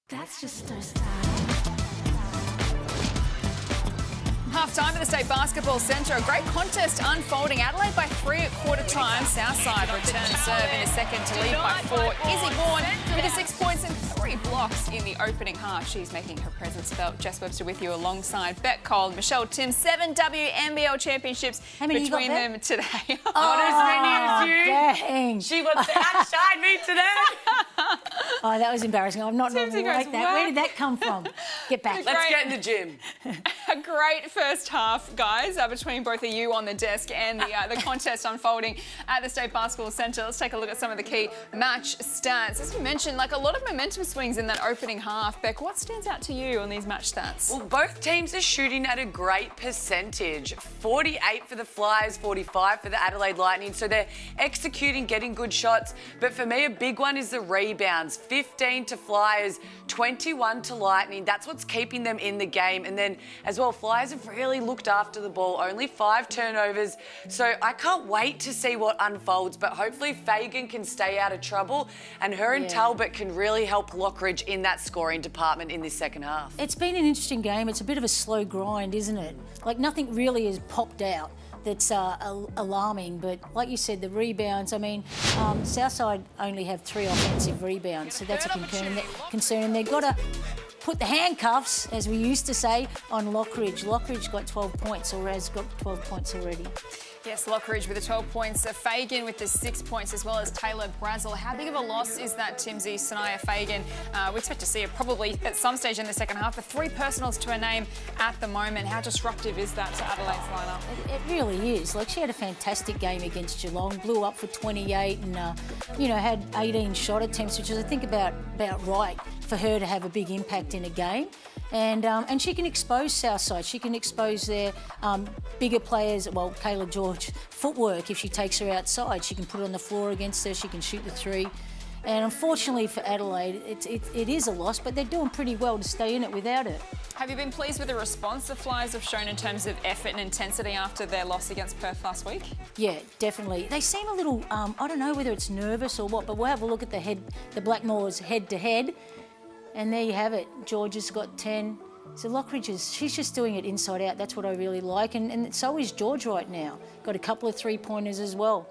That's just so sad.
Half-time at the State Basketball Centre. A great contest unfolding. Adelaide by 3 at quarter time. Southside returns serve in a second to lead by 4. Izzy Bourne with the 6 points and 3 blocks in the opening half. She's making her presence felt. Jess Webster with you alongside Beck Cole and Michelle Tim. 7 WNBL championships between them today.
Not as many as you.
Dang.
She wants to outshine me today.
Oh, that was embarrassing. I'm not normally like that. Where did that come from? Get back.
Let's get in the gym.
A great first half, guys, between both of you on the desk and the contest unfolding at the State Basketball Centre. Let's take a look at some of the key match stats. As we mentioned, like a lot of momentum swings in that opening half. Beck, what stands out to you on these match stats?
Well, both teams are shooting at a great percentage. 48 for the Flyers, 45 for the Adelaide Lightning. So they're executing, getting good shots. But for me, a big one is the rebounds. 15 to Flyers, 21 to Lightning. That's what's keeping them in the game. And then as well, Flyers have really looked after the ball. Only 5 turnovers. So I can't wait to see what unfolds. But hopefully Fagan can stay out of trouble and her and Talbot can really help Lockridge in that scoring department in this second half.
It's been an interesting game. It's a bit of a slow grind, isn't it? Like nothing really has popped out that's alarming, but like you said, the rebounds, I mean, Southside only have 3 offensive rebounds, so that's a concern. And they've got to put the handcuffs, as we used to say, on Lockridge. Lockridge got 12 points, or has got 12 points already.
Yes, Lockridge with the 12 points. Fagan with the 6 points, as well as Taylor Brazel. How big of a loss is that, Timsy? Sanaya Fagan, we expect to see her probably at some stage in the second half. The 3 personals to her name at the moment. How disruptive is that to Adelaide's lineup?
It really is. Like, she had a fantastic game against Geelong, blew up for 28 and, you know, had 18 shot attempts, which is, I think, about right for her to have a big impact in a game. And she can expose Southside. She can expose their bigger players, well, Kayla George, footwork if she takes her outside. She can put it on the floor against her. She can shoot the 3. And unfortunately for Adelaide, it is a loss, but they're doing pretty well to stay in it without it.
Have you been pleased with the response the Flyers have shown in terms of effort and intensity after their loss against Perth last week?
Yeah, definitely. They seem a little, I don't know whether it's nervous or what, but we'll have a look at the Blackmores head-to-head. And there you have it. Georgia's got 10. So Lockridge she's just doing it inside out. That's what I really like. And so is George right now. Got a couple of 3-pointers as well.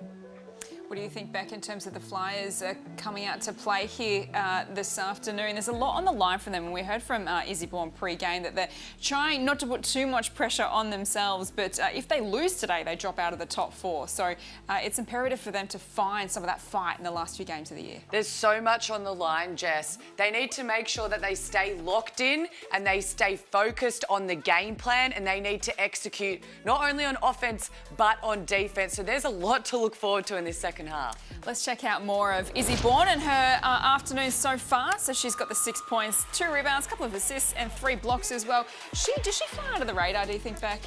What do you think, Beck, in terms of the Flyers coming out to play here this afternoon? There's a lot on the line for them. And we heard from Izzy Bourne pre-game that they're trying not to put too much pressure on themselves, but if they lose today, they drop out of the top 4. So it's imperative for them to find some of that fight in the last few games of the year.
There's so much on the line, Jess. They need to make sure that they stay locked in and they stay focused on the game plan, and they need to execute not only on offense, but on defense. So there's a lot to look forward to in this second half.
Let's check out more of Izzy Bourne and her afternoon so far. So she's got the 6 points, 2 rebounds, a couple of assists and 3 blocks as well. Does she fly under the radar, do you think, Beck?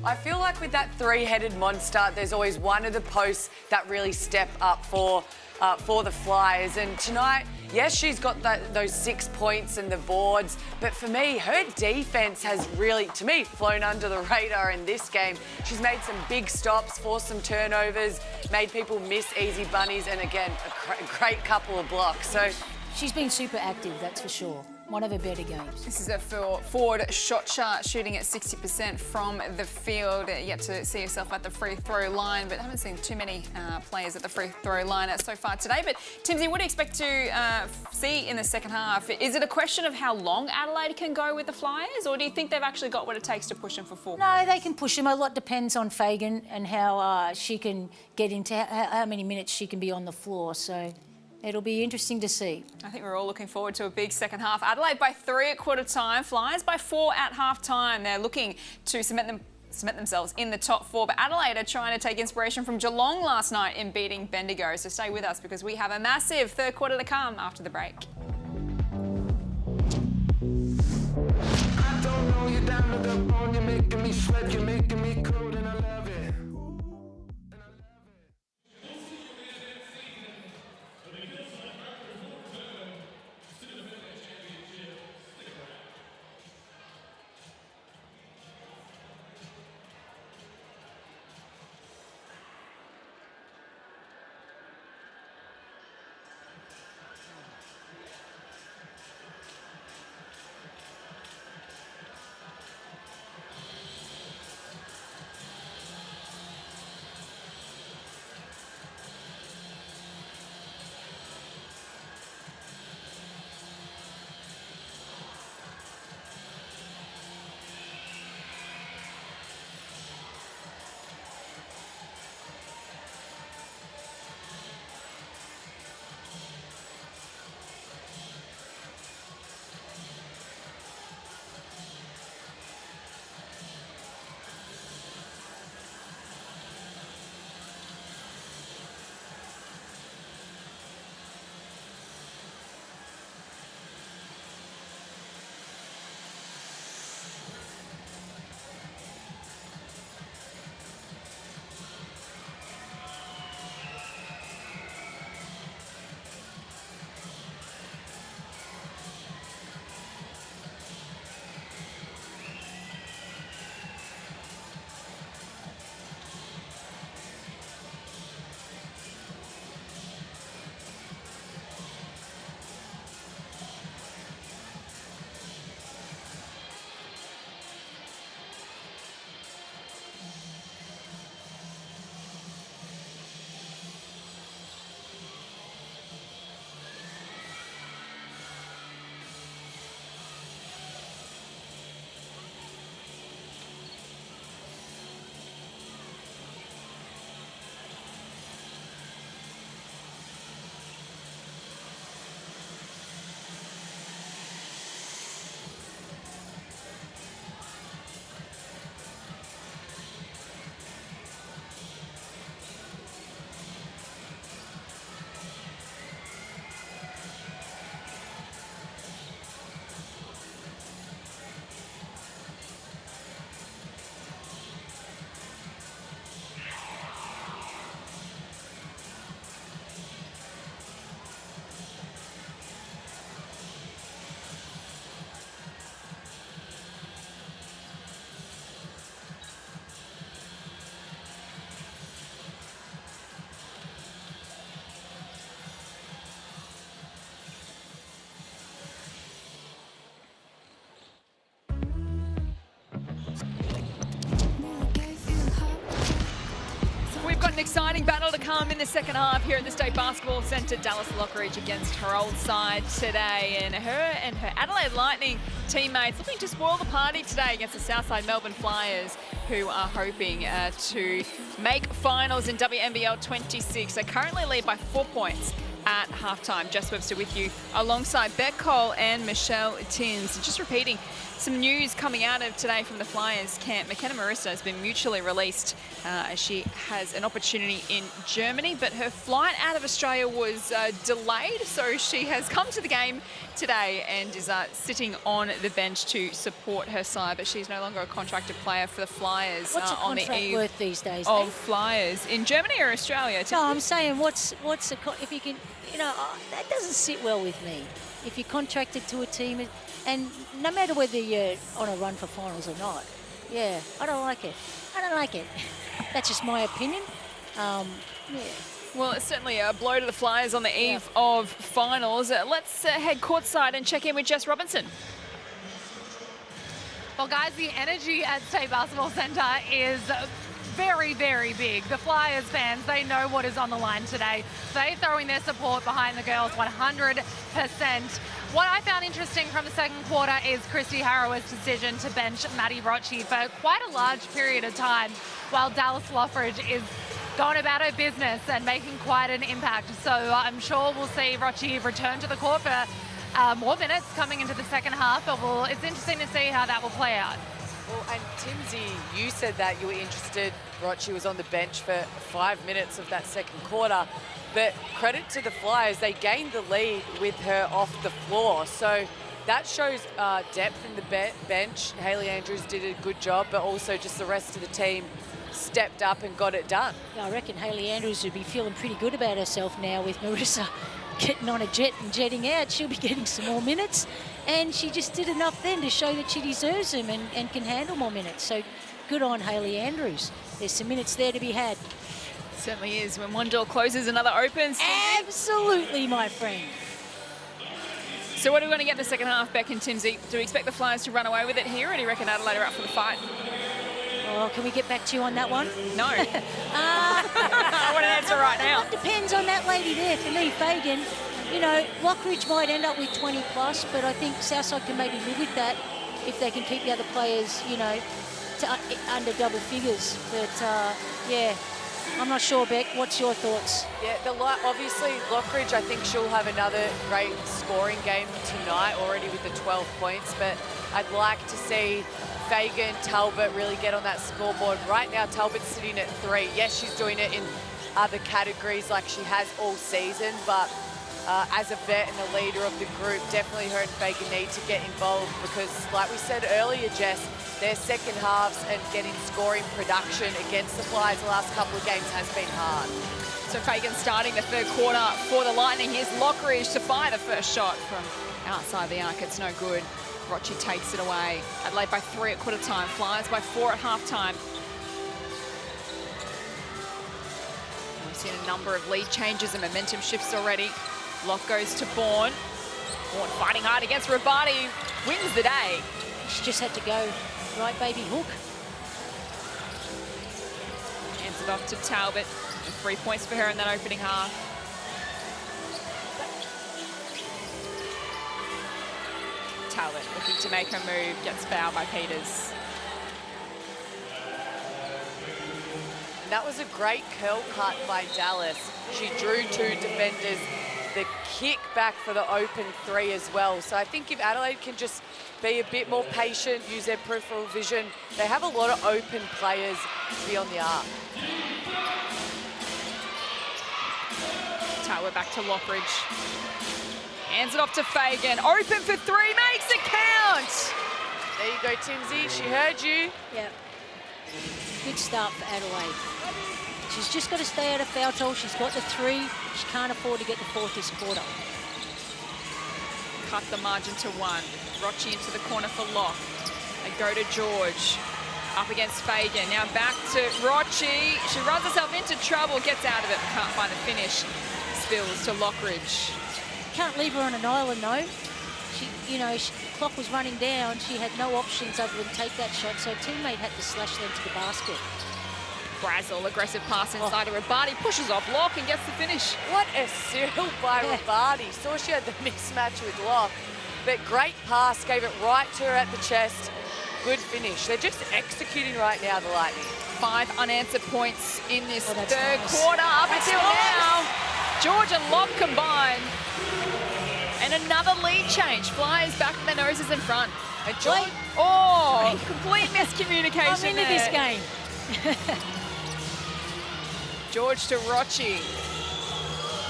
I feel like with that 3-headed monster, there's always one of the posts that really step up for the Flyers. And tonight, yes, she's got those 6 points and the boards, but for me, her defense has really, to me, flown under the radar in this game. She's made some big stops, forced some turnovers, made people miss easy bunnies, and again, a great couple of blocks. So
she's been super active, that's for sure. One of her better games.
This is a forward shot chart, shooting at 60% from the field. Yet to see herself at the free throw line, but haven't seen too many players at the free throw line so far today. But Timsy, what do you expect to see in the second half? Is it a question of how long Adelaide can go with the Flyers, or do you think they've actually got what it takes to push them for 4?
No, they can push them. A lot depends on Fagan and how she can get into how many minutes she can be on the floor. So it'll be interesting to see.
I think we're all looking forward to a big second half. Adelaide by 3 at quarter time, Flyers by 4 at half time. They're looking to cement themselves in the top 4, but Adelaide are trying to take inspiration from Geelong last night in beating Bendigo. So stay with us because we have a massive third quarter to come after the break.
I don't know you down to the bone, you're making me sweat, you're making me cold, and I love it.
exciting battle to come in the second half here at the State Basketball Centre. Dallas Lockridge against her old side today, and her Adelaide Lightning teammates looking to spoil the party today against the Southside Melbourne Flyers, who are hoping to make finals in WNBL26. They currently lead by 4 points at halftime. Jess Webster with you alongside Beck Cole and Michelle Tins. Just repeating some news coming out of today from the Flyers camp. McKenna Marissa has been mutually released as she has an opportunity in Germany, but her flight out of Australia was delayed, so she has come to the game today and is sitting on the bench to support her side, but she's no longer a contracted player for the Flyers.
What's a
on the
contract
eve
worth these days?
of Flyers in Germany or Australia?
No, I'm saying if you can, that doesn't sit well with me. If you're contracted to a team, and no matter whether you're on a run for finals or not, yeah, I don't like it. That's just my opinion. Yeah.
Well, it's certainly a blow to the Flyers on the eve of finals. Let's head courtside and check in with Jess Robinson.
Well, guys, the energy at State Basketball Centre is very, very big. The Flyers fans, they know what is on the line today. They're throwing their support behind the girls 100%. What I found interesting from the second quarter is Christy Harrower's decision to bench Maddie Rocci for quite a large period of time, while Dallas Lockridge is going about her business and making quite an impact. So I'm sure we'll see Rocci return to the court for more minutes coming into the second half, but it's interesting to see how that will play out.
Well, and Timsy, you said that you were interested. Rocci was on the bench for 5 minutes of that second quarter. But credit to the Flyers, they gained the lead with her off the floor. So that shows depth in the bench. Hayley Andrews did a good job, but also just the rest of the team stepped up and got it done.
Yeah, I reckon Hayley Andrews would be feeling pretty good about herself now with Marissa getting on a jet and jetting out. She'll be getting some more minutes. And she just did enough then to show that she deserves them and can handle more minutes. So good on Hayley Andrews. There's some minutes there to be had.
Certainly is. When one door closes, another opens.
Absolutely, my friend.
So what are we going to get in the second half, Beck and Timsy? Do we expect the Flyers to run away with it here, or do you reckon Adelaide are up for the fight?
Oh, can we get back to you on that one?
No. I want an answer right now.
It depends on that lady there. For me, Fagan, Lockridge might end up with 20 plus, but I think Southside can maybe live with that if they can keep the other players, to under double figures. But, yeah, I'm not sure, Beck. What's your thoughts?
Yeah, obviously Lockridge, I think she'll have another great scoring game tonight already with the 12 points, but I'd like to see Fagan, Talbot really get on that scoreboard. Right now, Talbot's sitting at 3. Yes, she's doing it in other categories like she has all season, but as a vet and a leader of the group, definitely her and Fagan need to get involved because, like we said earlier, Jess, their second halves and getting scoring production against the Flyers the last couple of games has been hard.
So Fagan starting the third quarter for the Lightning. Here's Lockridge to fire the first shot from outside the arc. It's no good. Rocci takes it away. Adelaide by 3 at quarter time. Flyers by 4 at half time. We've seen a number of lead changes and momentum shifts already. Lock goes to Bourne. Bourne fighting hard against Rabati. Wins the day.
She just had to go right, baby hook.
Hands it off to Talbot. And 3 points for her in that opening half. Talbot looking to make her move, gets fouled by Peters.
And that was a great curl cut by Dallas. She drew 2 defenders. The kick back for the open 3 as well. So I think if Adelaide can just be a bit more patient, use their peripheral vision, they have a lot of open players beyond the arc.
Talbot back to Lockridge. Hands it off to Fagan. Open for 3, makes it count.
There you go, Timsy. She heard you.
Yeah. Good start for Adelaide. She's just got to stay out of foul trouble. She's got the 3. She can't afford to get the 4th this quarter.
Cut the margin to 1. Rocci into the corner for Lock. They go to George. Up against Fagan. Now back to Rocci. She runs herself into trouble, gets out of it, but can't find the finish. Spills to Lockridge.
Can't leave her on an island, though. The clock was running down. She had no options other than take that shot, so her teammate had to slash them to the basket.
Brazel, aggressive pass inside to Rabadi, pushes off Locke and gets the finish.
What a seal by Rabadi. Saw she had the mismatch with Locke, but great pass, gave it right to her at the chest. Good finish. They're just executing right now, the Lightning.
5 unanswered points in this third
nice.
quarter. Up until now, George and Locke combine. And another lead change. Flyers back with their noses in front. And George, complete miscommunication.
I'm into this game.
George to Rochi.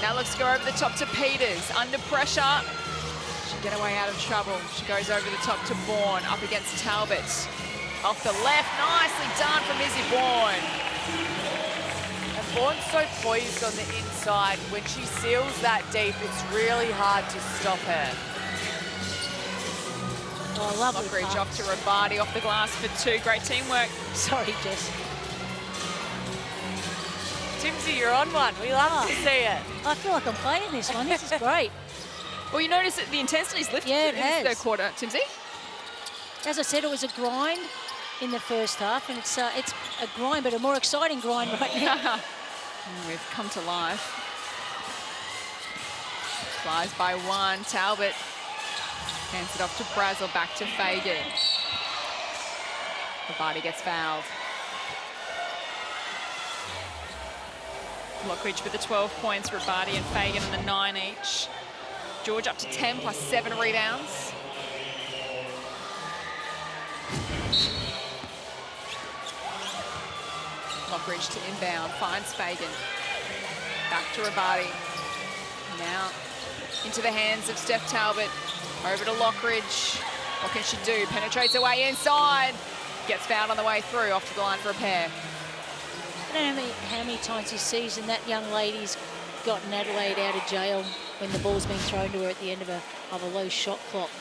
Now looks to go over the top to Peters. Under pressure. She'll get away out of trouble. She goes over the top to Bourne. Up against Talbot. Off the left. Nicely done from Izzy Bourne.
And Bourne's so poised on the inside. When she seals that deep, it's really hard to stop her.
Oh, lovely
Lockridge
pass.
off to Rabadi off the glass for 2. Great teamwork.
Sorry, Jess.
Timsy, you're on one. We love to see it.
I feel like I'm playing this one. This is great.
Well, you notice that the intensity's lifted
Yeah, it
in
has.
the third quarter, Timsy.
As I said, it was a grind in the first half, and it's a grind, but a more exciting grind right now.
We've come to life. Flies by 1. Talbot hands it off to Brazel, back to Fagan. Rabadi gets fouled. Lockridge with the 12 points, Rabadi and Fagan on the 9 each. George up to 10 plus 7 rebounds. Lockridge to inbound, finds Fagan. Back to Rabadi. Now into the hands of Steph Talbot. Over to Lockridge. What can she do? Penetrates her way inside. Gets fouled on the way through, off to the line for a pair.
I don't know how many times this season that young lady's gotten Adelaide out of jail when the ball's been thrown to her at the end of a low shot clock.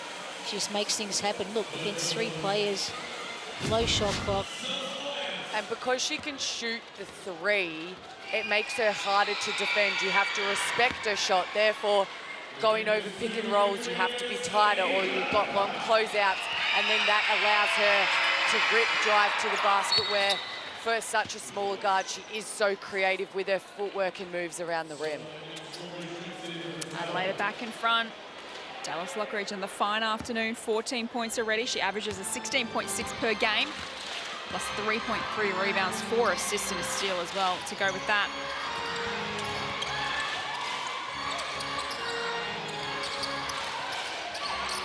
She just makes things happen. Look, against 3 players, low shot clock.
And because she can shoot the 3, it makes her harder to defend. You have to respect her shot. Therefore, going over pick and rolls, you have to be tighter, or you've got long closeouts, and then that allows her to rip drive to the basket, where for such a smaller guard, she is so creative with her footwork and moves around the rim.
Adelaide back in front. Dallas Lockridge on the fine afternoon, 14 points already. She averages a 16.6 per game, plus 3.3 rebounds, 4 assists and a steal as well to go with that.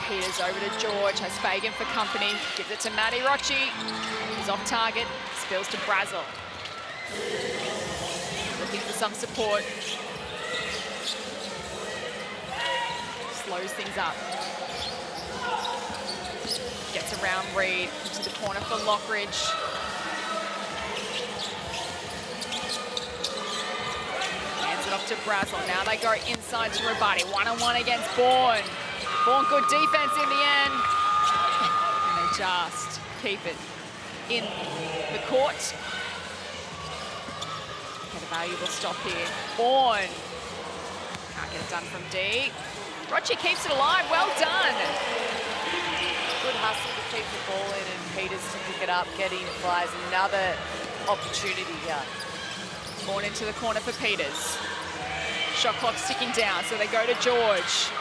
Peters over to George, has Fagan for company, gives it to Maddie Rochi. He's off target, spills to Brazel. Looking for some support. Slows things up. Gets around Reed, into the corner for Lockridge. Hands it off to Brazel. Now they go inside to Rabadi. 1-on-1 against Bourne. Bourne, good defense in the end. And they just keep it in the court. Get a valuable stop here. Bourne. Can't get it done from D. Rochi keeps it alive. Well done.
Good hustle to keep the ball in, and Peters to pick it up, get in, Flies another opportunity here.
Bourne into the corner for Peters. Shot clock ticking down, so they go to George.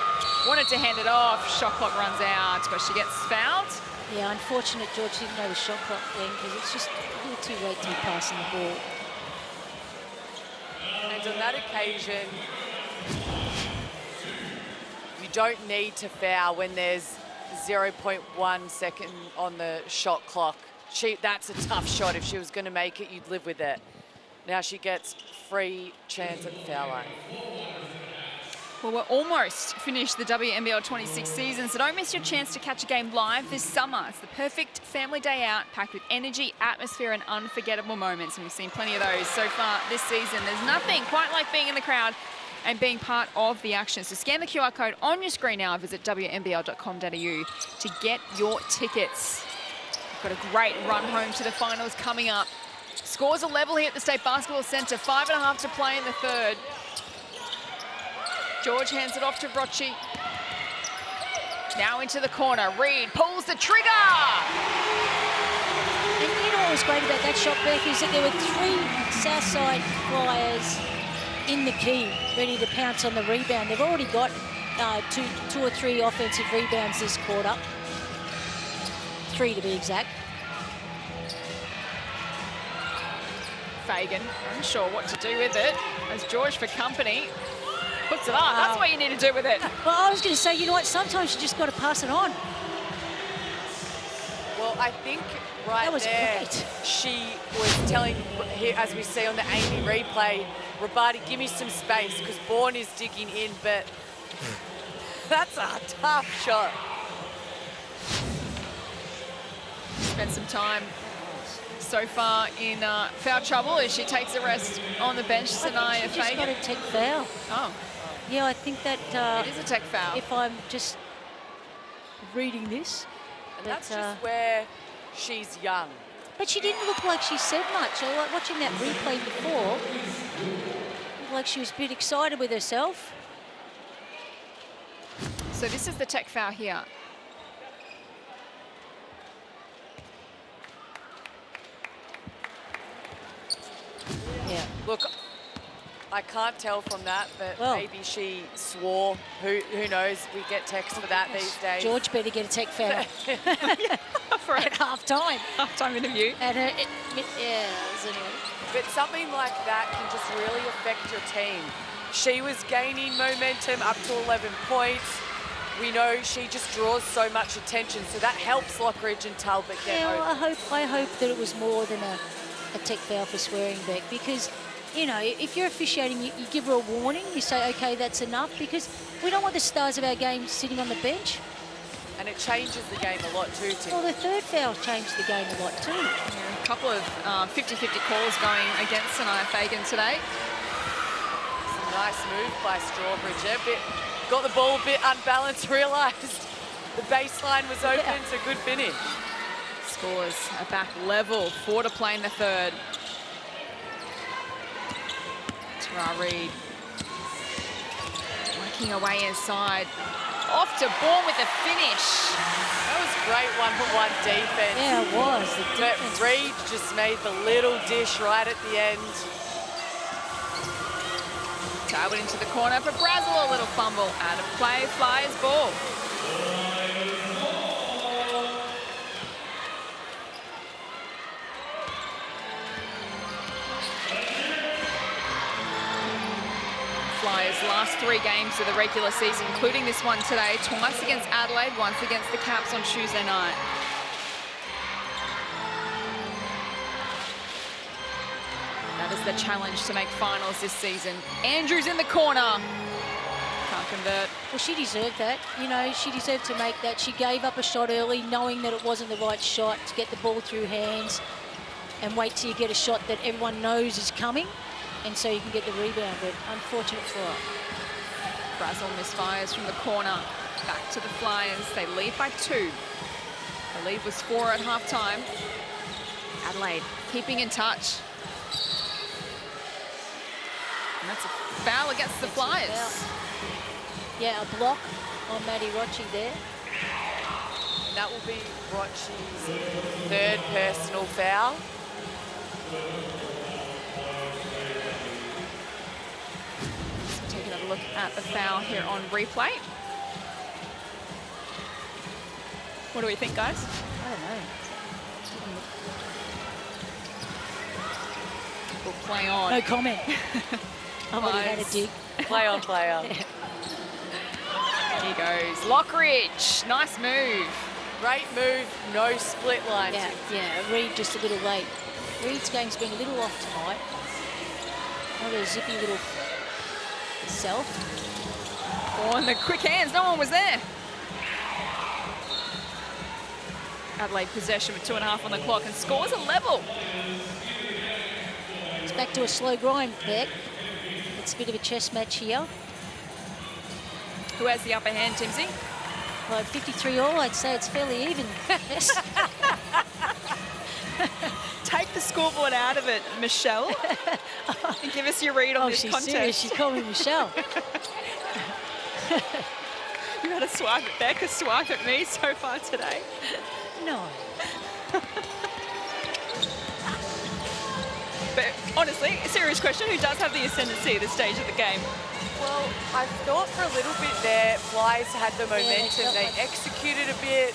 Wanted to hand it off. Shot clock runs out, but she gets fouled.
Yeah, unfortunate George didn't know the shot clock then, because it's just a little too late to be passing the ball.
And on that occasion, you don't need to foul when there's 0.1 second on the shot clock. That's a tough shot. If she was going to make it, you'd live with it. Now she gets free chance at the foul line.
Well, we're almost finished the WNBL26 season, so don't miss your chance to catch a game live this summer. It's the perfect family day out, packed with energy, atmosphere, and unforgettable moments, and we've seen plenty of those so far this season. There's nothing quite like being in the crowd and being part of the action. So scan the QR code on your screen now and visit WNBL.com.au to get your tickets. We've got a great run home to the finals coming up. Scores are level here at the State Basketball Centre. 5.5 to play in the third. George hands it off to Rochi. Now into the corner. Reed pulls the trigger.
And you know what was great about that shot, Beck, is that there were 3 Southside Flyers in the key, ready to pounce on the rebound. They've already got two or three offensive rebounds this quarter. 3 to be exact.
Fagan, unsure what to do with it, as George for company puts it up. That's what you need to do with it.
Well, I was going to say, you know what, sometimes you just got to pass it on.
Well, I think right there,
great.
she was telling, as we see on the Amy replay, Rabati, give me some space, because Bourne is digging in, but that's a tough shot.
Spent some time so far in foul trouble as she takes a rest on the bench. Sanaya
She just got
Fagan.
a tech foul.
Oh,
Yeah, I think that...
it is a tech foul.
If I'm just reading this...
And that's just where she's young.
But she didn't look like she said much. I like watching that replay before. Looked like she was a bit excited with herself.
So this is the tech foul here.
Yeah.
Look, I can't tell from that, but
Well.
maybe she swore. Who knows? We get texts for that these days.
George better get a tech foul.
For
At half-time.
half-time interview.
And anyway.
But something like that can just really affect your team. She was gaining momentum up to 11 points. We know she just draws so much attention, so that helps Lockridge and Talbot get
Yeah, well,
over.
I hope that it was more than a tech foul for swearing, Beck, because, you know, if you're officiating, you give her a warning, you say, okay, that's enough, because we don't want the stars of our game sitting on the bench.
And it changes the game a lot too, Tim.
Well, the third foul changed the game a lot too.
Yeah, a couple of 50-50 calls going against Sanaya Fagan today.
Some nice move by Strawbridge there. Got the ball a bit unbalanced, realised the baseline was open, so good finish.
Scores are back level, 4 to play in the third. Tara Reid working away inside. Off to Bourne with the finish.
That was great one-for-one defense.
Yeah, it was. The
But
defense.
Reid just made the little dish right at the end.
Talbot into the corner for Brazel, a little fumble. Out of play, Flyers ball. Flyers' last 3 games of the regular season, including this one today, twice against Adelaide, once against the Caps on Tuesday night. That is the challenge to make finals this season. Andrews in the corner. Can't convert.
Well, she deserved that. You know, she deserved to make that. She gave up a shot early, knowing that it wasn't the right shot, to get the ball through hands and wait till you get a shot that everyone knows is coming, and so you can get the rebound. But unfortunate for her.
Brazel misfires from the corner. Back to the Flyers. They lead by 2. The lead was 4 at halftime. Adelaide keeping in touch. And that's a foul against the Flyers.
Yeah, a block on Maddie Rocci there.
And that will be Rocci's 3rd personal foul.
Just taking a look at the foul here on replay. What do we think, guys?
I don't know.
We'll play on.
No comment. I've already had a dig.
Play on, play on.
Here he goes. Lockridge, nice move.
Great move, no split line.
Yeah, Reid just a little late. Reid's game's been a little off tonight. Not a zippy little self.
On the quick hands, no one was there. Adelaide possession with 2.5 on the clock and scores a level.
It's back to a slow grind, Beck. It's a bit of a chess match here.
Who has the upper hand, Timsy?
Well, 53 all, I'd say it's fairly even. Yes.
Take the scoreboard out of it, Michelle, and give us your read on this
she's
contest.
serious. She called me Michelle.
You had a swipe at Beck, a swipe at me so far today.
No.
honestly, a serious question, who does have the ascendancy at this stage of the game?
Well, I thought for a little bit there, Flyers had the momentum. They executed a bit,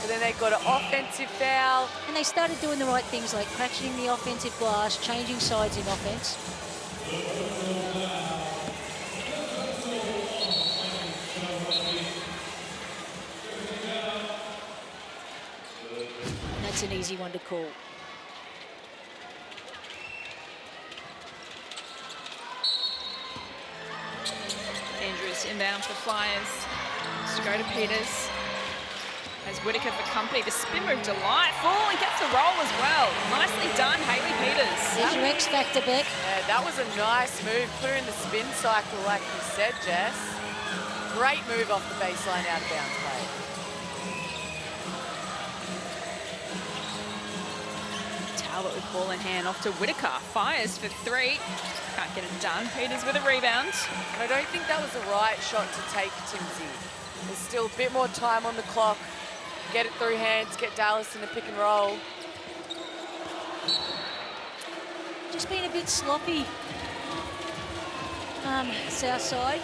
but then they got an offensive foul.
And they started doing the right things like crashing the offensive glass, changing sides in offense. And that's an easy one to call.
Andrews inbound for Flyers. Wants to go to Peters. As Whittaker for company. The spin move delightful and gets the roll as well. Nicely done, Hayley Peters.
There's your X factor, Beck.
Yeah, that was a nice move. Put her in the spin cycle like you said, Jess. Great move off the baseline out of bounds play.
Talbot with ball in hand off to Whittaker. Fires for 3. Can't get it done. Peters with a rebound.
I don't think that was the right shot to take, Timsy. There's still a bit more time on the clock. Get it through hands, get Dallas in the pick and roll.
Just being a bit sloppy. Southside.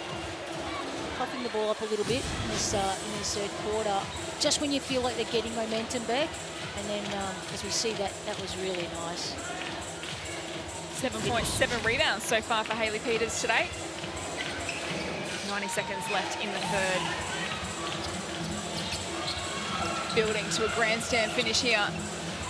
Puffing the ball up a little bit in this third quarter. Just when you feel like they're getting momentum back. And then, as we see, that was really nice.
7.7 rebounds so far for Hayley Peters today. 90 seconds left in the third. Building to a grandstand finish here.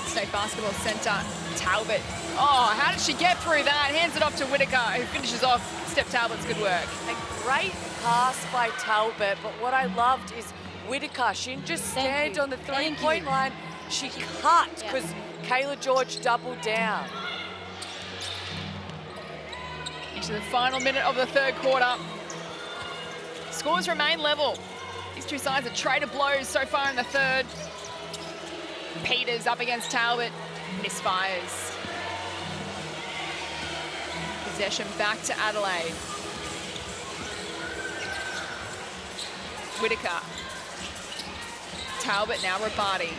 State Basketball Centre. Talbot. Oh, how did she get through that? Hands it off to Whittaker, who finishes off Steph Talbot's good work.
A great pass by Talbot, but what I loved is Whittaker. She didn't just stand on the three-point line. She cut because Kayla George doubled down.
Into the final minute of the third quarter. Scores remain level. These two sides have traded blows so far in the third. Peters up against Talbot. Misfires. Possession back to Adelaide. Whittaker. Talbot now Rabati.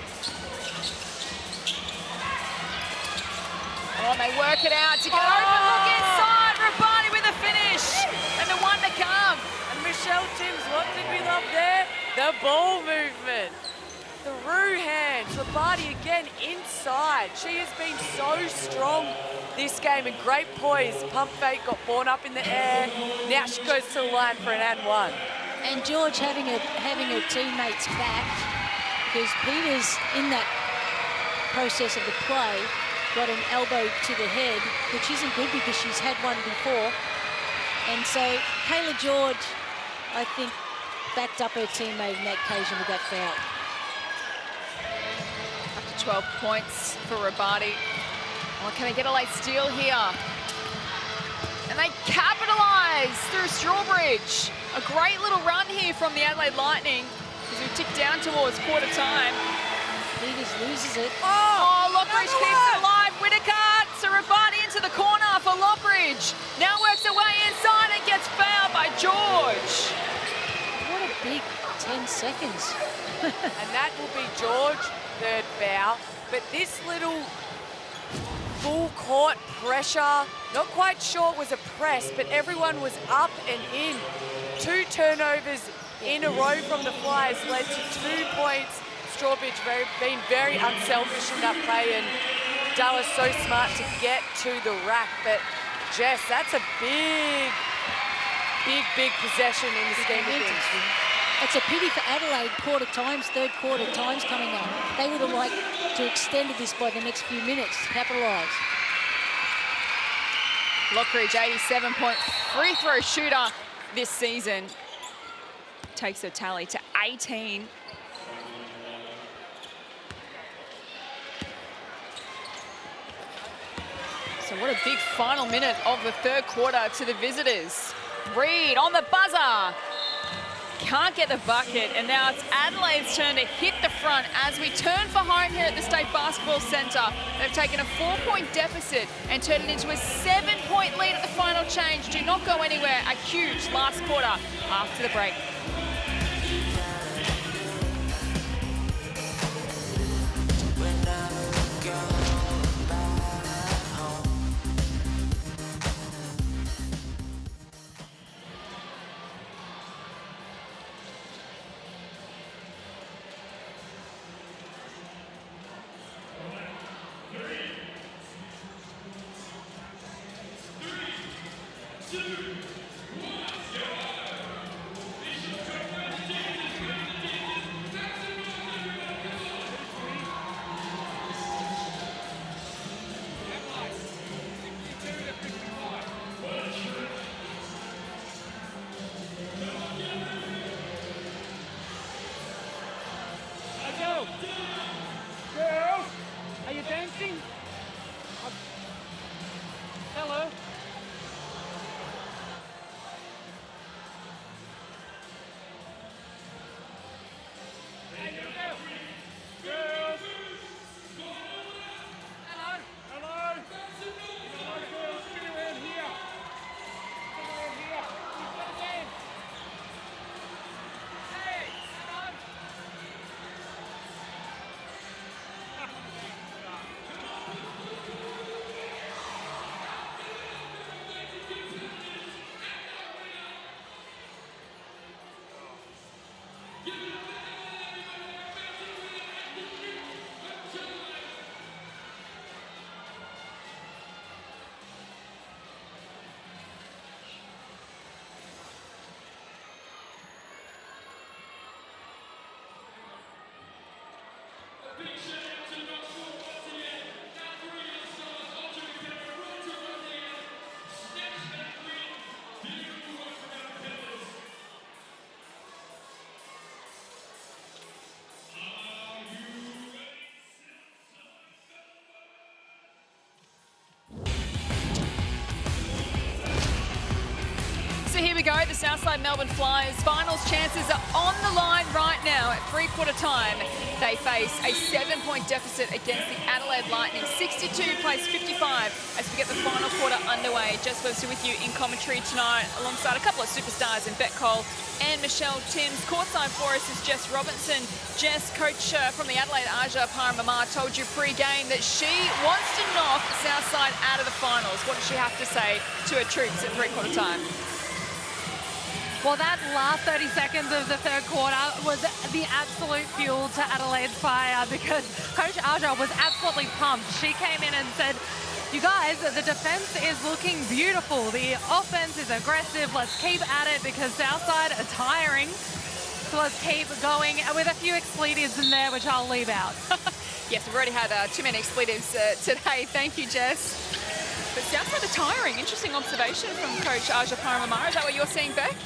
Oh, and they work it out to get open. Look inside. Rabati with a finish. And the one to come.
And Michelle Timms, what did we love there? The ball movement. The Roo hands. Rabati again inside. She has been so strong this game and great poise. Pump fake got borne up in the air. Now she goes to the line for an and one.
And George having her teammates back, because Peters in that process of the play got an elbow to the head, which isn't good because she's had one before. And so Kayla George, I think, backed up her teammate in that occasion with that foul.
Up to 12 points for Rabati. Oh, can they get a late steal here? And they capitalise through Strawbridge. A great little run here from the Adelaide Lightning as we tick down towards quarter time.
Peters loses it.
Oh, Lockridge keeps it alive. Whittaker to Rabati into the corner for Lockridge. Now works her way inside and gets fouled by George.
What a big 10 seconds.
And that will be George, third foul. But this little full court pressure, not quite sure it was a press, but everyone was up and in. 2 turnovers in a row from the Flyers led to 2 points. Strawbridge being very unselfish in that play, and Dallas so smart to get to the rack. But Jess, that's a big possession in the scheme of things.
It's a pity for Adelaide, third quarter times coming up. They would have liked to extend this by the next few minutes, capitalise.
Lockridge, 87-point free throw shooter this season. Takes her tally to 18. So what a big final minute of the third quarter to the visitors. Reed on the buzzer. Can't get the bucket, and now it's Adelaide's turn to hit the front as we turn for home here at the State Basketball Centre. They've taken a 4-point deficit and turned it into a 7-point lead at the final change. Do not go anywhere. A huge last quarter after the break.
Girls, are you dancing? Hello. Hey, you go. Girls. Hello. Hello. Hello, girls. Get around here. Get around here. You've got to dance. Hey, hello.
So here we go, the Southside Melbourne Flyers finals chances are on the line right now at three-quarter time. They face a 7-point deficit against the Adelaide Lightning. 62 plays 55 as we get the final quarter underway. Jess Webster with you in commentary tonight alongside a couple of superstars in Bet Cole and Michelle Timms. Courtside for us is Jess Robinson. Jess, coach from the Adelaide, Aja Paramamar, told you pre-game that she wants to knock Southside out of the finals. What does she have to say to her troops at three-quarter time?
Well, that last 30 seconds of the third quarter was the absolute fuel to Adelaide's fire because Coach Aja was absolutely pumped. She came in and said, you guys, the defense is looking beautiful. The offense is aggressive. Let's keep at it because Southside are tiring. So let's keep going with a few expletives in there, which I'll leave out.
Yes, we've already had too many expletives today. Thank you, Jess. But Southside are tiring. Interesting observation from Coach Aja Paramamar. Is that what you're seeing, Beck?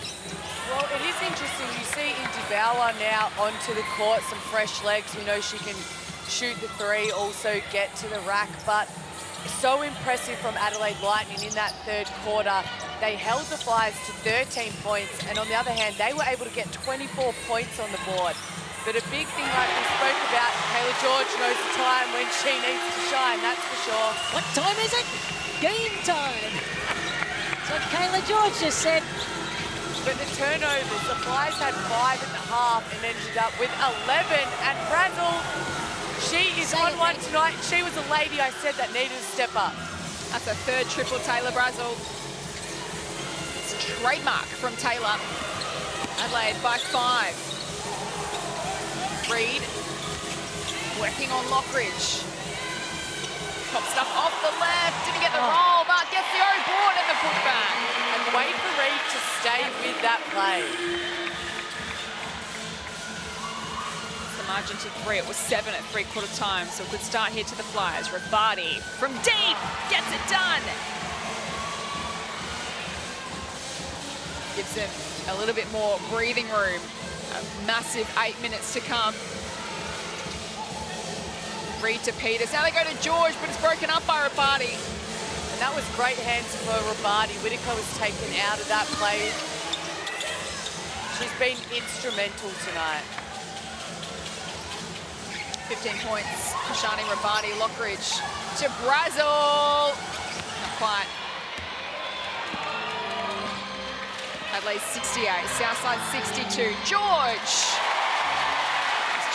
Well, it is interesting. You see Indibauer now onto the court, some fresh legs. We know she can shoot the three, also get to the rack. But so impressive from Adelaide Lightning in that third quarter. They held the Flyers to 13 points. And on the other hand, they were able to get 24 points on the board. But a big thing like we spoke about, Kayla George knows the time when she needs to shine, that's for sure.
What time is it? Game time. So Kayla George just said.
But the turnovers, the Flyers had 5 at the half and ended up with 11. And Brazzell, she is on one tonight. She was a lady I said that needed to step up.
That's a third triple, Taylor Brazzell. It's a trademark from Taylor. Adelaide by 5. Reed working on Lockridge. Top stuff off the left, didn't get the roll, but gets the O board and the putback.
And wait for Reed to stay with that play.
It's the margin to 3. It was 7 at three-quarter time, so a good start here to the Flyers. Rabadi from deep gets it done. Gives them a little bit more breathing room. A massive 8 minutes to come. Reed to Peters. Now they go to George, but it's broken up by Rabadi.
And that was great hands for Rabadi. Whitaker was taken out of that play. She's been instrumental tonight.
15 points for Shani Rabadi. Lockridge to Brazzell. Not quite. Adelaide 68, Southside 62. George!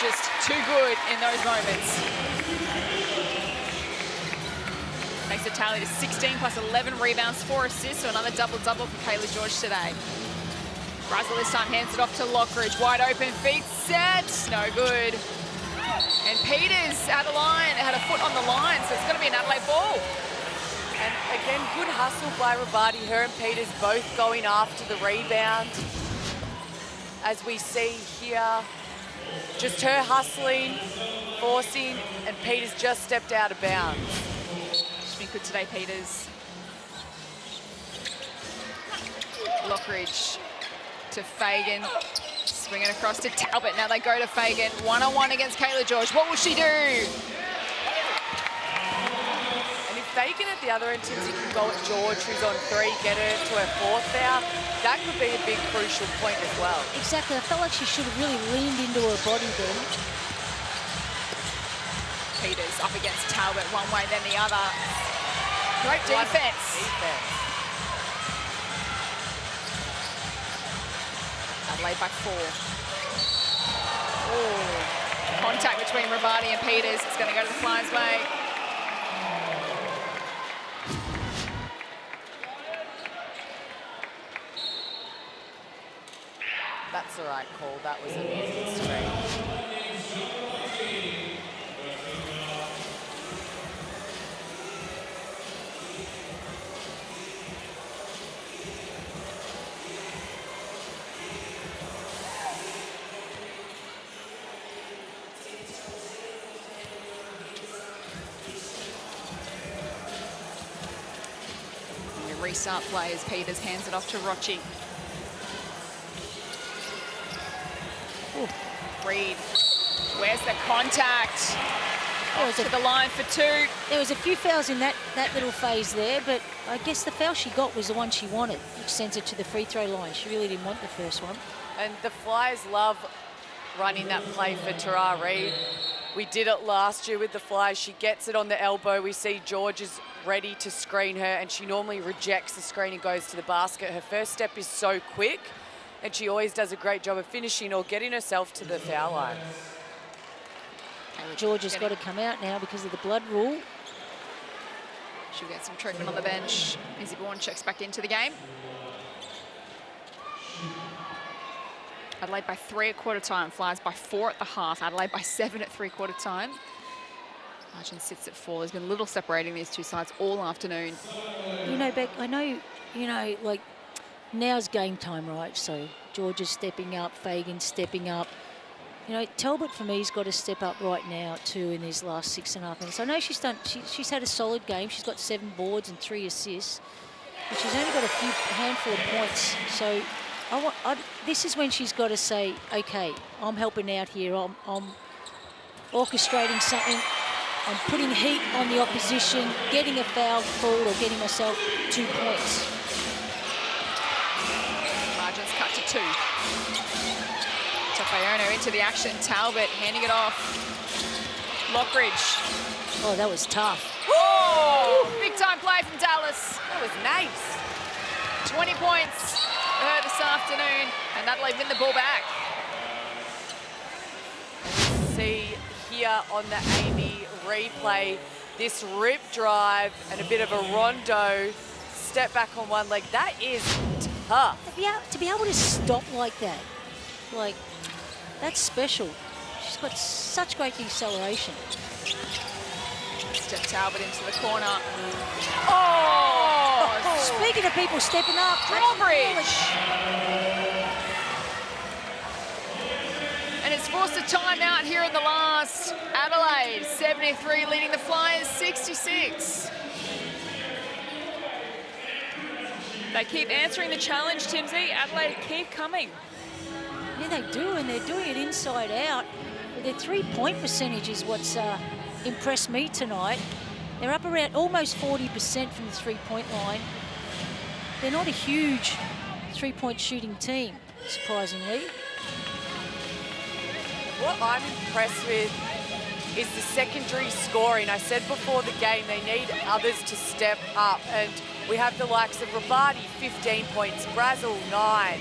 Just too good in those moments. Makes the tally to 16 plus 11 rebounds, 4 assists, so another double-double for Kayla George today. Brazzell this time hands it off to Lockridge. Wide open, feet set, no good. And Peters at the line, had a foot on the line, so it's going to be an Adelaide ball.
And again, good hustle by Rabadi. Her and Peters both going after the rebound. As we see here. Just her hustling, forcing, and Peters just stepped out of bounds.
She's been good today, Peters. Lockridge to Fagan. Swing it across to Talbot. Now they go to Fagan. One-on-one against Kayla George. What will she do?
And if Fagan at the other end, Timsy can go at George, who's on 3, get her to her 4th foul, that could be a big crucial point as well.
Exactly. I felt like she should have really leaned into her body then.
Peters up against Talbot, one way then the other. Great defense. Adelaide by 4. Ooh. Contact between Rabati and Peters. It's going to go to the Flyers' way.
That's the right call. That was a moving screen.
Restart players. Peters hands it off to Rochi. Reed, where's the contact? Off to the line for 2.
There was a few fouls in that little phase there, but I guess the foul she got was the one she wanted, which sends her to the free throw line. She really didn't want the first one.
And the Flyers love running that play for Tara Reid. We did it last year with the Flyers. She gets it on the elbow. We see George is ready to screen her, and she normally rejects the screen and goes to the basket. Her first step is so quick, and she always does a great job of finishing or getting herself to the foul line.
George has got to come out now because of the blood rule.
She'll get some treatment on the bench. Izzy Bourne checks back into the game. Adelaide by 3 at quarter time. Flyers by 4 at the half. Adelaide by 7 at 3/4 time. Margin sits at 4. There's been little separating these two sides all afternoon.
You know, Beck, I know, you know, like, now's game time, right? So George is stepping up, Fagan's stepping up. You know, Talbot for me has got to step up right now too in these last 6.5 minutes. I know she's had a solid game. She's got 7 boards and 3 assists, but she's only got a handful of points. So this is when she's got to say, okay, I'm helping out here. I'm orchestrating something. I'm putting heat on the opposition, getting a foul called or getting myself 2 points.
Margins cut to 2. Tafayono into the action. Talbot handing it off. Lockridge.
Oh, that was tough.
Oh, big time play from Dallas.
That was nice.
20 points for her this afternoon, and Adelaide win the ball back.
See here on the Amy replay, this rip drive and a bit of a rondo step back on one leg. That is tough.
To be able to stop like that, like, that's special. She's got such great deceleration.
Step Talbot into the corner. Oh!
Speaking of people stepping up,
Drawbridge. And it's forced a timeout here in the last. Adelaide, 73, leading the Flyers, 66.
They keep answering the challenge, Timsy. Adelaide keep coming.
Yeah, they do, and they're doing it inside out. But their 3-point percentage is what's impressed me tonight. They're up around almost 40% from the 3-point line. They're not a huge 3-point shooting team, surprisingly.
What I'm impressed with is the secondary scoring. I said before the game they need others to step up, and we have the likes of Rabati, 15 points, Brazel, 9,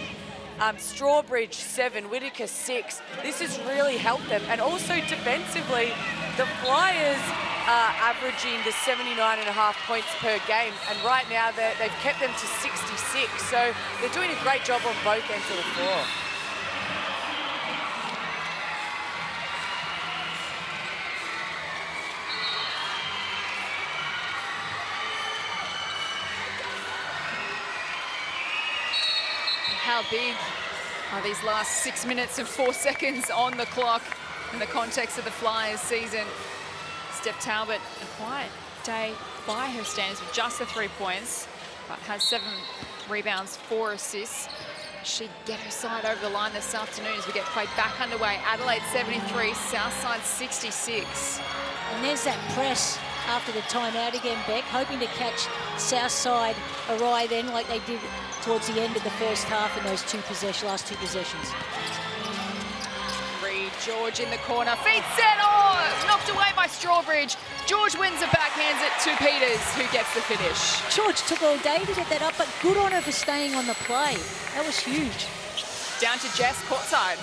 Strawbridge, 7, Whitaker, 6. This has really helped them. And also defensively, the Flyers are averaging the 79.5 points per game, and right now they've kept them to 66. So they're doing a great job on both ends of the floor.
How big are these last 6 minutes and 4 seconds on the clock in the context of the Flyers season? Steph Talbot, a quiet day by her standards with just the 3 points, but has 7 rebounds, 4 assists. she get her side over the line this afternoon as we get play back underway? Adelaide 73, Southside 66.
And there's that press after the timeout again, Beck, hoping to catch Southside awry then like they did towards the end of the first half in those last two possessions.
Reed, George in the corner, feet set, oh, knocked away by Strawbridge. George wins it back, hands it to Peters, who gets the finish.
George took all day to get that up, but good on her for staying on the play. That was huge.
Down to Jess, courtside.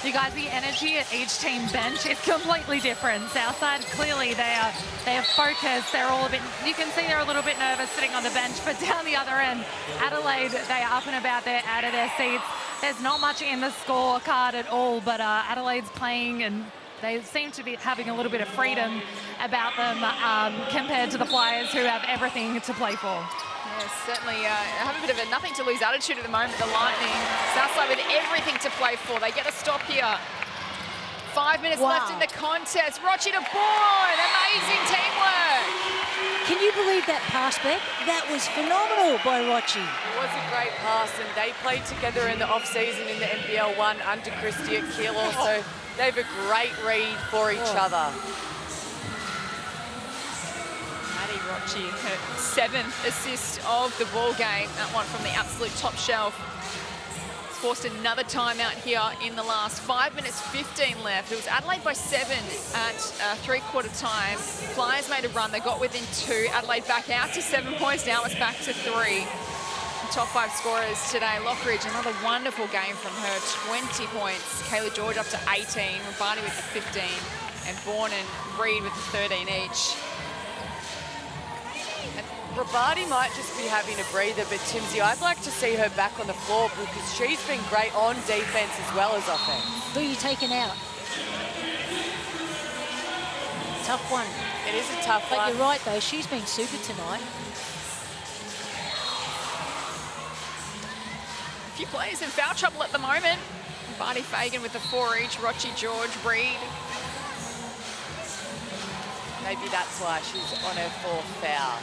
You guys, the energy at each team bench is completely different. Southside, clearly they are focused. They're all a bit, you can see they're a little bit nervous sitting on the bench, but down the other end, Adelaide, they are up and about, they're out of their seats. There's not much in the scorecard at all, but Adelaide's playing and they seem to be having a little bit of freedom about them compared to the Flyers, who have everything to play for.
Yes, certainly have a bit of a nothing to lose attitude at the moment, the Lightning. Southside with everything to play for. They get a stop here. 5 minutes left in the contest. Rochi to Bourne, amazing teamwork.
Can you believe that pass, Beck? That was phenomenal by Rochi.
It was a great pass, and they played together in the off-season in the NBL 1 under Christie at Keilor, so they have a great read for each other.
Rochi, her 7th assist of the ball game. That one from the absolute top shelf. It's forced another timeout here in the last 5 minutes 15 left. It was Adelaide by 7 at three-quarter time. Flyers made a run. They got within 2. Adelaide back out to 7 points. Now it's back to 3. The top 5 scorers today. Lockridge, another wonderful game from her. 20 points. Kayla George up to 18. Rabani with the 15. And Bourne and Reed with the 13 each.
Rabani might just be having a breather, but Timsy, I'd like to see her back on the floor because she's been great on defense as well as offense.
Who are you taking out? Tough one.
It is a tough one.
But you're right, though. She's been super tonight.
A few players in foul trouble at the moment. Barney Fagan with the 4 each. Rochi, George, Reed.
Maybe that's why she's on her 4th foul.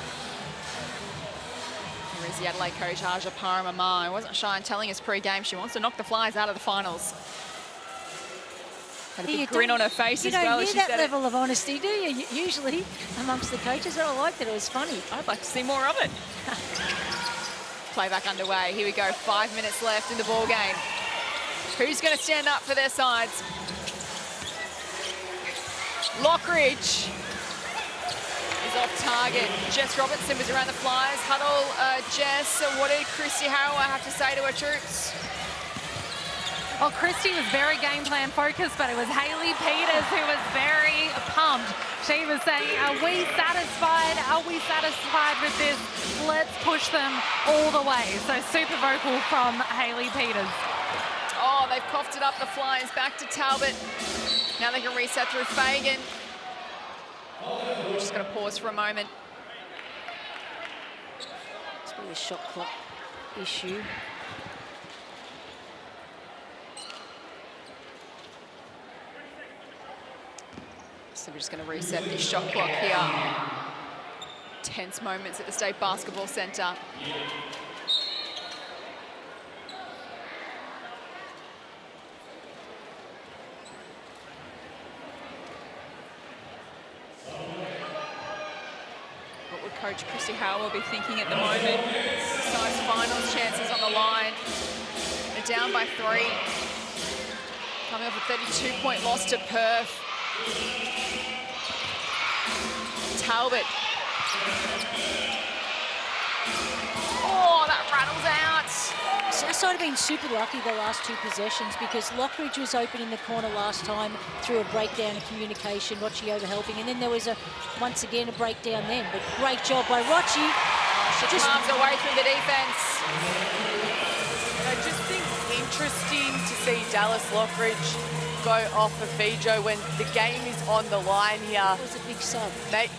Here is the Adelaide coach, Aja Paramama. I wasn't shy in telling us pre-game she wants to knock the Flyers out of the finals. Had a big grin on her face as well as she said it.
You don't hear that level of honesty, do you? Usually amongst the coaches. I liked it. It was funny.
I'd like to see more of it. Playback underway. Here we go. 5 minutes left in the ball game. Who's going to stand up for their sides? Lockridge is off target. Jess Robertson was around the Flyers. Huddle, Jess, what did Christy Harrower have to say to her troops?
Well, Christy was very game plan focused, but it was Hayley Peters who was very pumped. She was saying, are we satisfied? Are we satisfied with this? Let's push them all the way. So super vocal from Hayley Peters.
Oh, they've coughed it up, the Flyers. Back to Talbot. Now they can reset through Fagan. We're just going to pause for a moment.
It's really a shot clock issue.
So we're just going to reset this shot clock here. Tense moments at the State Basketball Centre. What would Coach Christy Howell be thinking at the moment? Size finals chances on the line. They're down by 3. Coming off a 32-point loss to Perth. Talbot. Oh, that rattles out.
Southside have been super lucky the last 2 possessions because Lockridge was open in the corner last time through a breakdown in communication, Rochi over helping, and then there was once again a breakdown then. But great job by Rochi.
She just arms away through the defense.
I just think interesting to see Dallas Lockridge go off for Fijo when the game is on the line here.
It was a big sub.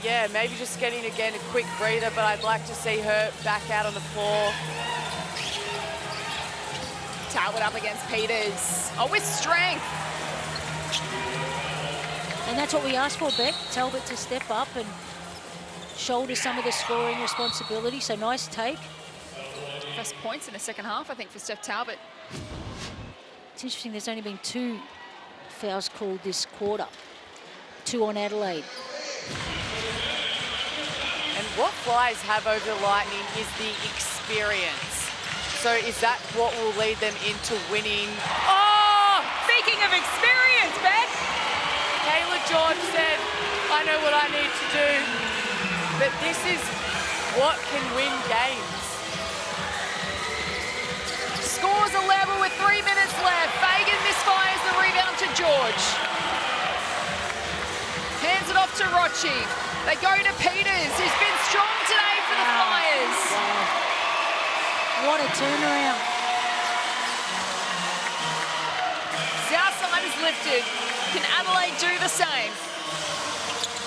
Yeah, maybe just getting again a quick breather, but I'd like to see her back out on the floor.
Talbot up against Peters. Oh, with strength.
And that's what we asked for, Beck. Talbot to step up and shoulder some of the scoring responsibility. So nice take.
first points in the second half, I think, for Steph Talbot.
It's interesting, there's only been 2 fouls called this quarter. 2 on Adelaide.
And what Flyers have over the Lightning is the experience. So is that what will lead them into winning?
Oh, speaking of experience, Beth.
Kayla George said, I know what I need to do, but this is what can win games.
Scores a level with 3 minutes left. Fagan misfires the rebound to George. Hands it off to Rocci. They go to Peters, who's been strong today for the Flyers.
Wow. What a turnaround.
Southside is lifted. Can Adelaide do the same?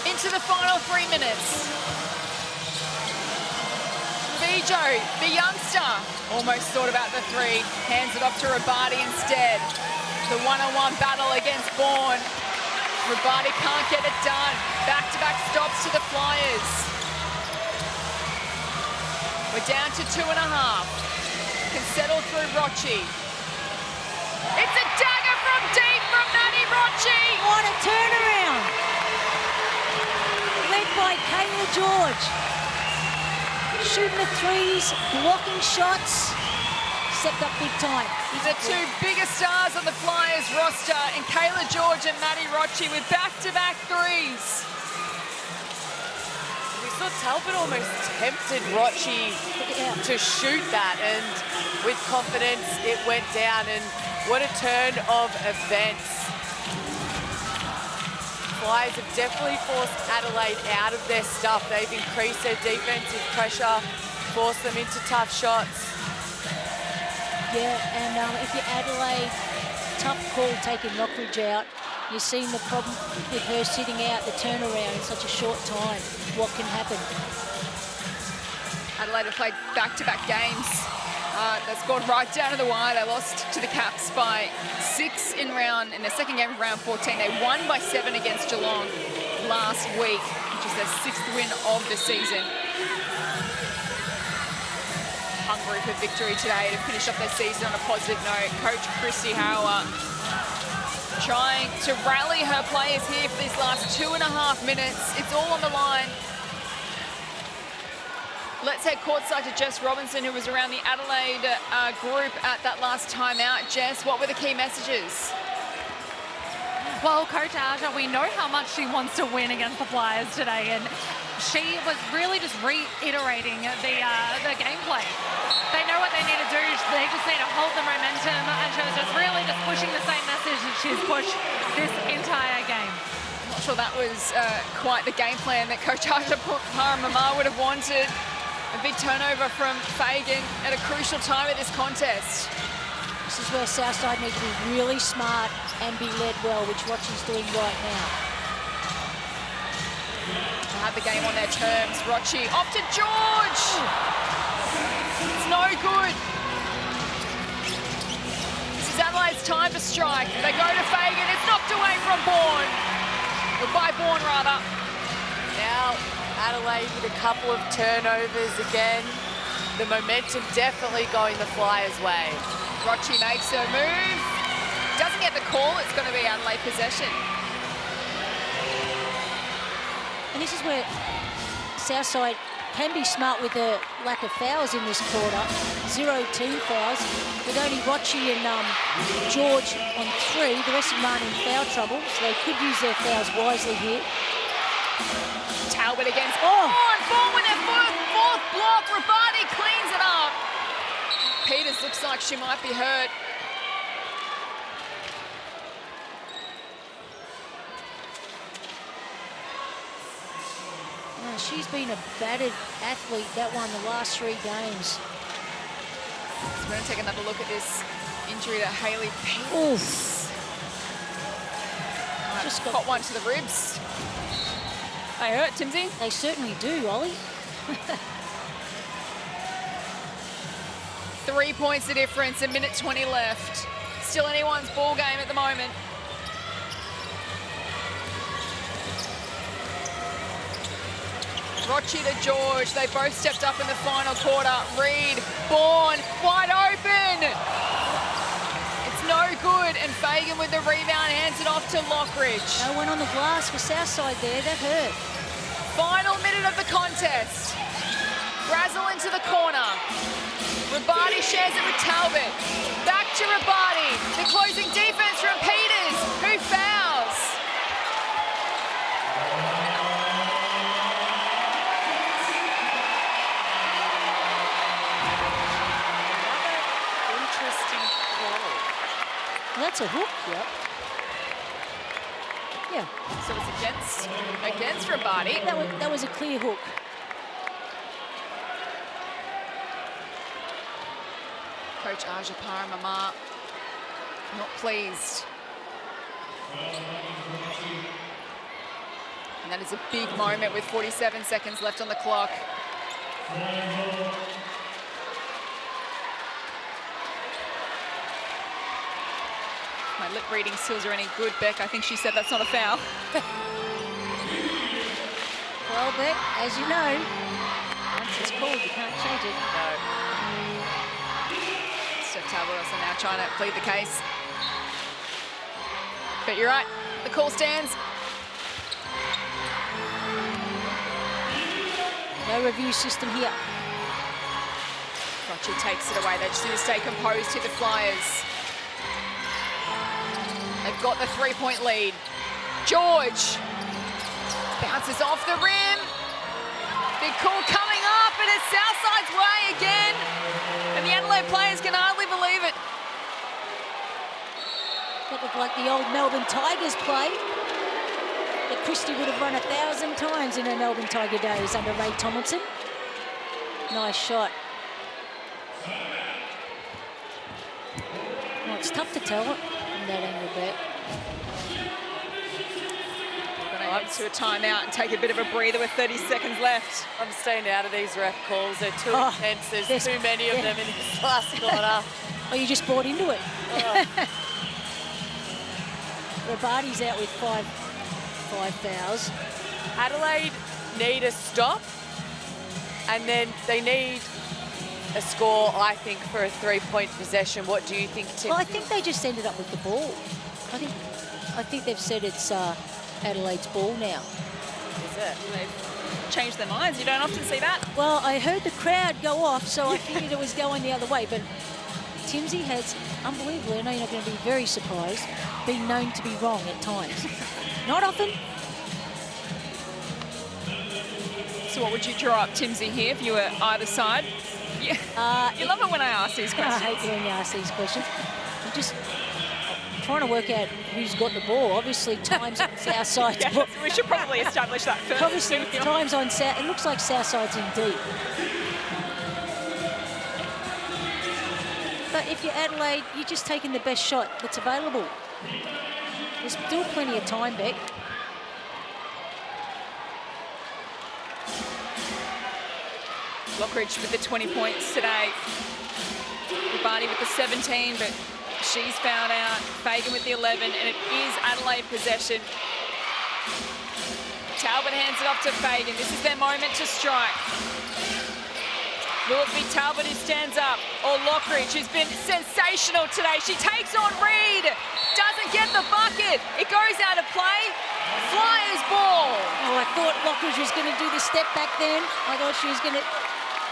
Into the final 3 minutes. Bijo, the youngster, almost thought about the 3. Hands it off to Rabati instead. The one-on-one battle against Bourne. Rabati can't get it done. Back-to-back stops to the Flyers. We're down to 2.5. Can settle through Rocci. It's a dagger from deep from Maddie Rocci.
What a turnaround. Led by Kayla George. Shooting the 3s, blocking shots. Stepped up big time.
The 2 biggest stars on the Flyers roster, and Kayla George and Maddie Rocci with back-to-back 3s.
We saw Talbot almost tempted Rocci to shoot that, and with confidence it went down, and what a turn of events. Flyers have definitely forced Adelaide out of their stuff. They've increased their defensive pressure, forced them into tough shots.
Yeah, and if you're Adelaide, tough call taking Lockridge out. You've seen the problem with her sitting out, the turnaround in such a short time. What can happen?
Adelaide have played back-to-back games. That's gone right down to the wire. They lost to the Caps by 6 in the second game of round 14. They won by 7 against Geelong last week, which is their 6th win of the season. Hungry for victory today to finish off their season on a positive note. Coach Christy Hauer trying to rally her players here for these last 2.5 minutes. It's all on the line. Let's head courtside to Jess Robinson, who was around the Adelaide group at that last timeout. Jess, what were the key messages?
Well, Coach Aja, we know how much she wants to win against the Flyers today, and she was really just reiterating the gameplay. They know what they need to do. They just need to hold the momentum, and she was just really just pushing the same message that she's pushed this entire game.
I'm not sure that was quite the game plan that Coach Aja Paramama would have wanted. A big turnover from Fagan at a crucial time of this contest.
This is where Southside need to be really smart and be led well, which Rocci's doing right now.
To have the game on their terms. Rocci off to George. It's no good. This is Adelaide's time to strike. They go to Fagan. It's knocked away from Bourne. Or by Bourne, rather.
Now Adelaide with a couple of turnovers again. The momentum definitely going the Flyers' way.
Rocci makes her move. Doesn't get the call. It's going to be Adelaide possession.
And this is where Southside can be smart with the lack of fouls in this quarter. 0 team fouls, with only Rocci and George on 3. The rest of them aren't in foul trouble, so they could use their fouls wisely here.
Talbot against Bourne. Bourne with their fourth block. Rabati cleans it up. Peters looks like she might be hurt.
No, she's been a battered athlete, that one, the last 3 games.
So we're going to take another look at this injury to Hayley Peters.
Oof.
Just got one to the ribs. They hurt, Timsy.
They certainly do, Ollie.
3 points the difference, a minute 20 left. Still anyone's ball game at the moment.
Rochi to George. They both stepped up in the final quarter. Reed, Bourne, wide open. It's no good, and Fagan with the rebound hands it off to Lockridge.
No one on the glass for Southside there. That hurt.
Final minute of the contest. Brazel into the corner. Rabadi shares it with Talbot. Back to Rabadi. The closing defense from Peters, who fouls.
Another interesting call.
That's a hook, yep. Yeah.
So it's against Rabadi.
That was a clear hook.
Coach Ajapara Mama not pleased. And that is a big moment with 47 seconds left on the clock. My lip reading skills are any good, Beck. I think she said that's not a foul.
Well, Beck, as you know, once it's called, you can't change it.
Steph Talbot also now trying to plead the case. But you're right, the call stands.
No review system here.
Rochi takes it away. They just need to stay composed to the Flyers. They've got the three-point lead. George bounces off the rim. Big call coming up, and it's Southside's way again. And the Adelaide players can hardly believe it.
That looked like the old Melbourne Tigers play that Christie would have run 1,000 times in her Melbourne Tiger days under Ray Tomlinson. Nice shot. Well, it's tough to tell from that angle back.
We're going to head to a timeout and take a bit of a breather with 30 seconds left.
I'm staying out of these ref calls. They're too intense. There's too many of them in this last quarter.
Oh, you just bought into it. Rabadi's out with five fouls.
Adelaide need a stop, and then they need a score, I think, for a three-point possession. What do you think, Tim?
Well, I think they just ended up with the ball. I think they've said it's Adelaide's ball now.
Is it? They've changed their minds. You don't often see that.
Well, I heard the crowd go off, so I figured it was going the other way. But Timsy has, unbelievably, I know you're not going to be very surprised, been known to be wrong at times. Not often.
So what would you draw up, Timsy, here if you were either side? Yeah. You love it when I ask these questions.
I hate when you ask these questions. I'm just trying to work out who's got the ball. Obviously, times on Southside's ball.
We should probably establish that first.
Obviously, times on South. It looks like Southside's in deep. But if you're Adelaide, you're just taking the best shot that's available. There's still plenty of time, Beck.
Lockridge with the 20 points today. Rabadi with the 17, but she's fouled out. Fagan with the 11, and it is Adelaide possession. Talbot hands it off to Fagan. This is their moment to strike. Will it be Talbot who stands up, or Lockridge, who's been sensational today? She takes on Reed, doesn't get the bucket. It goes out of play. Flyers ball.
Oh, I thought Lockridge was going to do the step back then. I thought she was going to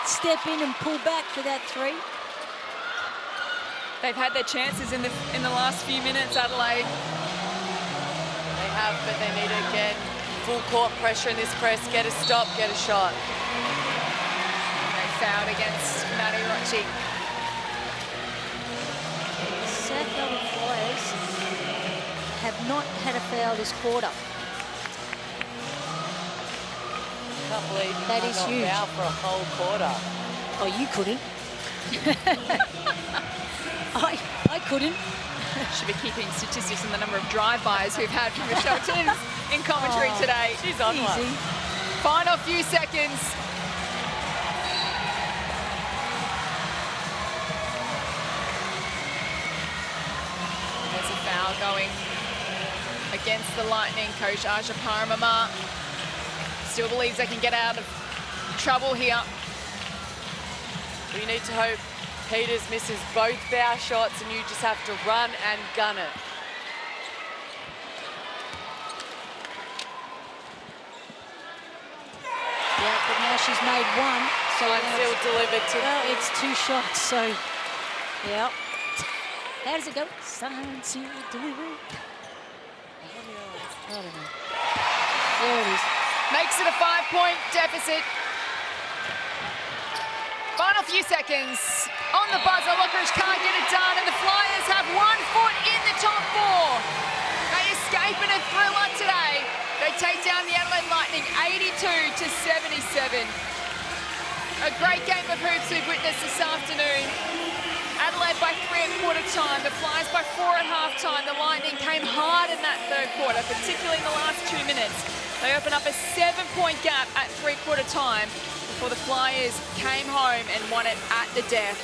step in and pull back for that three.
They've had their chances in the last few minutes, Adelaide.
They have, but they need to get full court pressure in this press. Get a stop, get a shot.
Fouled against Maddie Rochi.
South Melbourne Flyers have not had a foul this quarter.
I can't believe you
That is
can't
huge.
foul for a whole quarter.
Oh, you couldn't. I couldn't.
Should be keeping statistics on the number of drive-bys we've had from Michelle Timms in commentary today.
She's on one.
Easy.
Final few seconds. There's a foul going against the Lightning. Coach Aja Paramama still believes they can get out of trouble here.
We need to hope Peters misses both bow shots and you just have to run and gun it.
Yeah, but now she's made one. So
still delivered to...
Well, it's 2 shots, so... Yeah. How does it go? Sign, seal, delivery. I don't know. There it is.
Makes it a 5-point deficit. Final few seconds. On the buzzer, Lockridge can't get it done, and the Flyers have 1 foot in the top 4. They escape in a thriller today. They take down the Adelaide Lightning 82-77. A great game of hoops we've witnessed this afternoon. Adelaide by 3 at quarter time, the Flyers by 4 at half time. The Lightning came hard in that third quarter, particularly in the last 2 minutes. They opened up a 7-point gap at 3/4 time before the Flyers came home and won it at the death.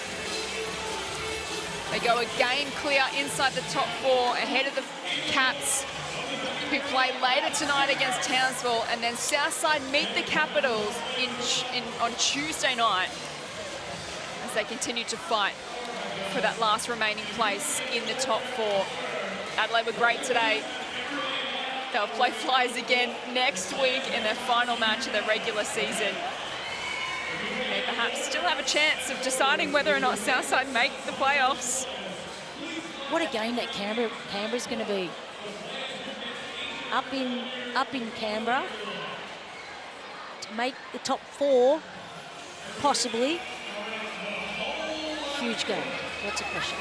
They go a game clear inside the top 4 ahead of the Cats, who play later tonight against Townsville, and then Southside meet the Capitals on Tuesday night as they continue to fight for that last remaining place in the top 4. Adelaide were great today. They'll play Flyers again next week in their final match of the regular season. They perhaps still have a chance of deciding whether or not Southside make the playoffs.
What a game that Canberra's going to be. Up in Canberra to make the top 4, possibly. Huge game. Lots of pressure.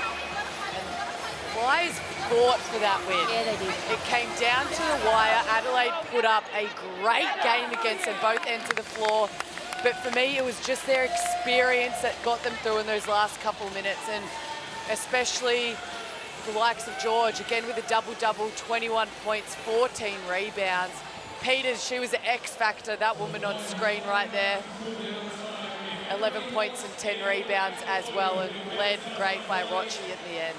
Flyers fought for that win.
Yeah, they did.
It came down to the wire. Adelaide put up a great game against them, both ends of the floor. But for me, it was just their experience that got them through in those last couple minutes, and especially the likes of George, again with a double-double, 21 points, 14 rebounds. Peters, she was the X factor, that woman on screen right there. 11 points and 10 rebounds as well, and led great by Rocci at the end.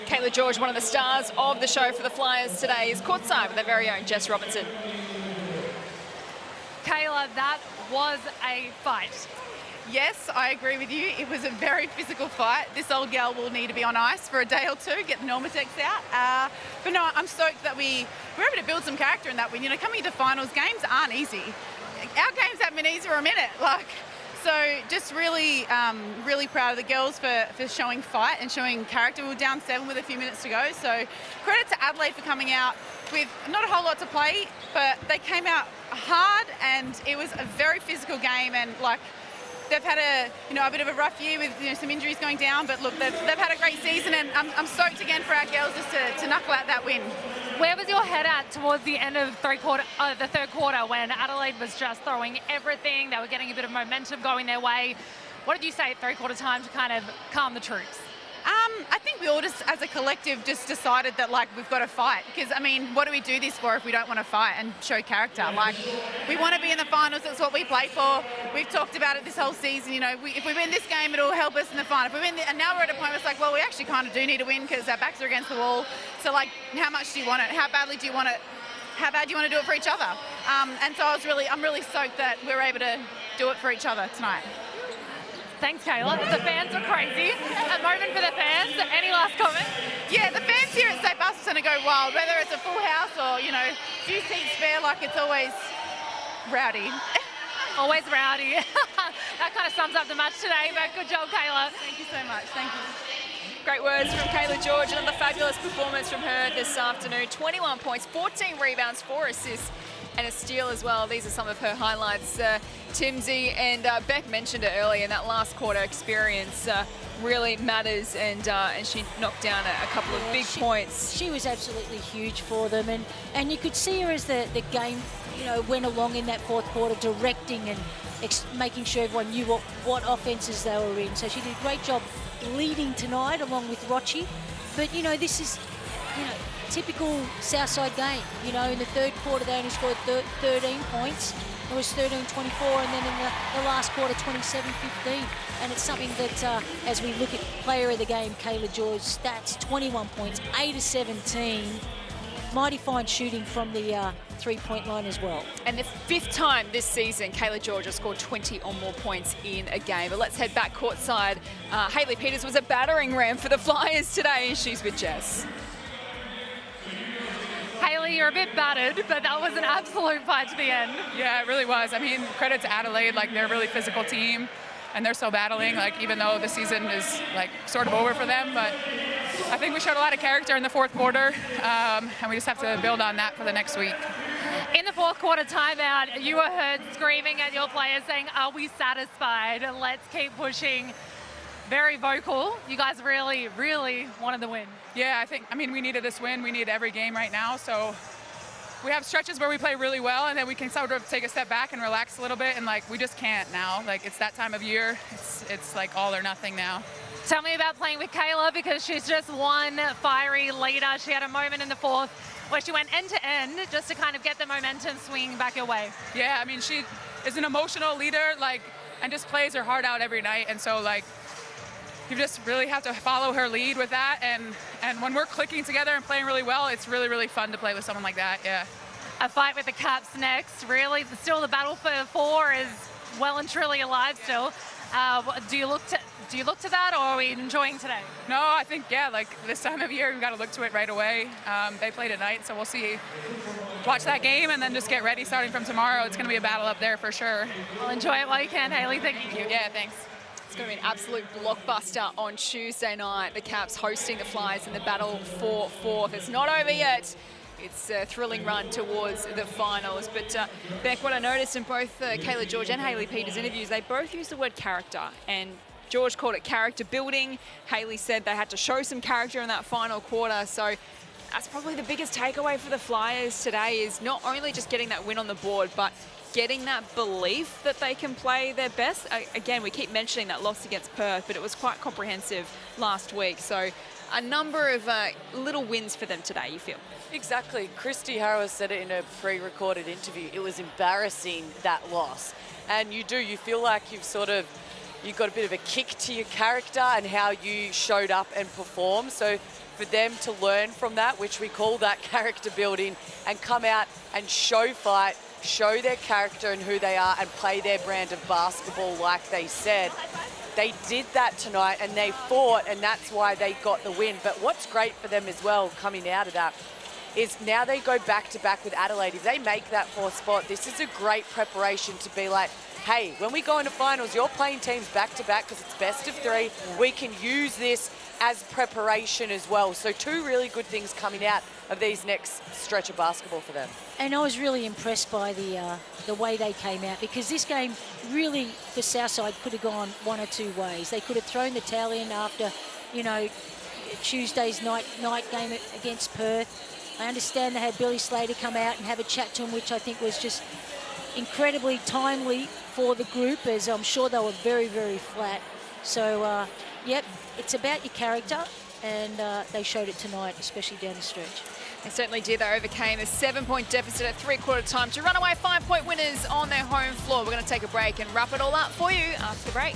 Kayla George, one of the stars of the show for the Flyers today, is courtside with their very own Jess Robinson.
Kayla, that was a fight.
Yes, I agree with you. It was a very physical fight. This old gal will need to be on ice for a day or two, get the Normatex out. But no, I'm stoked that we were able to build some character in that win. You know, coming into finals, games aren't easy. Our games haven't been easy for a minute. So just really, really proud of the girls for showing fight and showing character. We were down 7 with a few minutes to go. So credit to Adelaide for coming out with not a whole lot to play, but they came out hard, and it was a very physical game. And they've had a bit of a rough year with some injuries going down, but look, they've had a great season, and I'm stoked again for our girls just to knuckle out that win.
Where was your head at towards the end of the third quarter when Adelaide was just throwing everything? They were getting a bit of momentum going their way. What did you say at 3/4 time to kind of calm the troops?
I think we all just, as a collective, just decided that we've got to fight. Because I mean, what do we do this for if we don't want to fight and show character? We want to be in the finals. That's what we play for. We've talked about it this whole season. You know, if we win this game, it'll help us in the final. If we win, and now we're at a point where it's well, we actually kind of do need to win because our backs are against the wall. So how much do you want it? How badly do you want it? How bad do you want to do it for each other? And so I'm really stoked that we're able to do it for each other tonight.
Thanks, Kayla. The fans are crazy. A moment for the fans. Any last comment?
Yeah, the fans here at State Basketball Centre go wild. Whether it's a full house or, few seats spare, it's always rowdy.
Always rowdy. That kind of sums up the match today, but good job, Kayla.
Thank you so much. Thank you.
Great words from Kayla George. Another fabulous performance from her this afternoon. 21 points, 14 rebounds, 4 assists, and a steal as well. These are some of her highlights. Timsy and Beck mentioned it earlier, in that last quarter experience really matters, and she knocked down a couple of big points.
She was absolutely huge for them, and you could see her as the game went along in that fourth quarter, directing and making sure everyone knew what offenses they were in. So she did a great job leading tonight along with Rocci. But this is typical Southside game. In the third quarter they only scored 13 points. It was 13-24, and then in the last quarter 27-15. And it's something that as we look at player of the game, Kayla George's stats, 21 points, 8 of 17, mighty fine shooting from the three-point line as well.
And the 5th time this season, Kayla George has scored 20 or more points in a game. But let's head back courtside. Hayley Peters was a battering ram for the Flyers today, and she's with Jess.
Hayley, you're a bit battered, but that was an absolute fight to the end.
Yeah, it really was. I mean, credit to Adelaide, like they're a really physical team and they're still battling, like even though the season is like sort of over for them, but I think we showed a lot of character in the 4th quarter, and we just have to build on that for the next week.
In the 4th quarter timeout, you were heard screaming at your players saying, "Are we satisfied? Let's keep pushing." Very vocal. You guys really, really wanted the win.
Yeah, I mean, we needed this win. We need every game right now. So we have stretches where we play really well, and then we can sort of take a step back and relax a little bit. And like, we just can't now. Like, it's that time of year. It's like all or nothing now.
Tell me about playing with Kayla, because she's just one fiery leader. She had a moment in the 4th where she went end to end just to kind of get the momentum swinging back your way.
Yeah, I mean, she is an emotional leader, like, and just plays her heart out every night. And so, like, you just really have to follow her lead with that, and when we're clicking together and playing really well, it's really, really fun to play with someone like that, yeah.
A fight with the Caps next, really. Still the battle for 4 is well and truly alive still. Do you look to that, or are we enjoying today?
No, I think, yeah, like this time of year, we've got to look to it right away. They play tonight, so we'll see. Watch that game and then just get ready starting from tomorrow. It's going to be a battle up there for sure.
Well, enjoy it while you can, Hayley. Thank you.
Yeah, thanks.
It's going to be an absolute blockbuster on Tuesday night. The Caps hosting the Flyers in the battle for 4th. It's not over yet. It's a thrilling run towards the finals. But Beck, what I noticed in both Kayla George and Hayley Peters' interviews, they both used the word character. And George called it character building. Hayley said they had to show some character in that final quarter. So that's probably the biggest takeaway for the Flyers today, is not only just getting that win on the board, but getting that belief that they can play their best. Again, we keep mentioning that loss against Perth, but it was quite comprehensive last week. So a number of little wins for them today, you feel?
Exactly. Christy Harrow said it in a pre-recorded interview. It was embarrassing, that loss. And you feel like you've got a bit of a kick to your character and how you showed up and performed. So for them to learn from that, which we call that character building, and come out and show fight, show their character and who they are, and play their brand of basketball like they said. They did that tonight, and they fought, and that's why they got the win. But what's great for them as well coming out of that is now they go back-to-back with Adelaide. If they make that 4th spot, this is a great preparation to be like, hey, when we go into finals, you're playing teams back-to-back because it's best of 3. Yeah. We can use this as preparation as well. So 2 really good things coming out of these next stretch of basketball for them.
And I was really impressed by the way they came out, because this game really, for Southside, could have gone one or 2 ways. They could have thrown the towel in after, you know, Tuesday's night game against Perth. I understand they had Billy Slater come out and have a chat to him, which I think was just incredibly timely for the group, as I'm sure they were very, very flat. So, yep, it's about your character, and they showed it tonight, especially down the stretch.
They certainly did. They overcame a 7-point deficit at 3/4 time to run away 5-point winners on their home floor. We're going to take a break and wrap it all up for you after the break.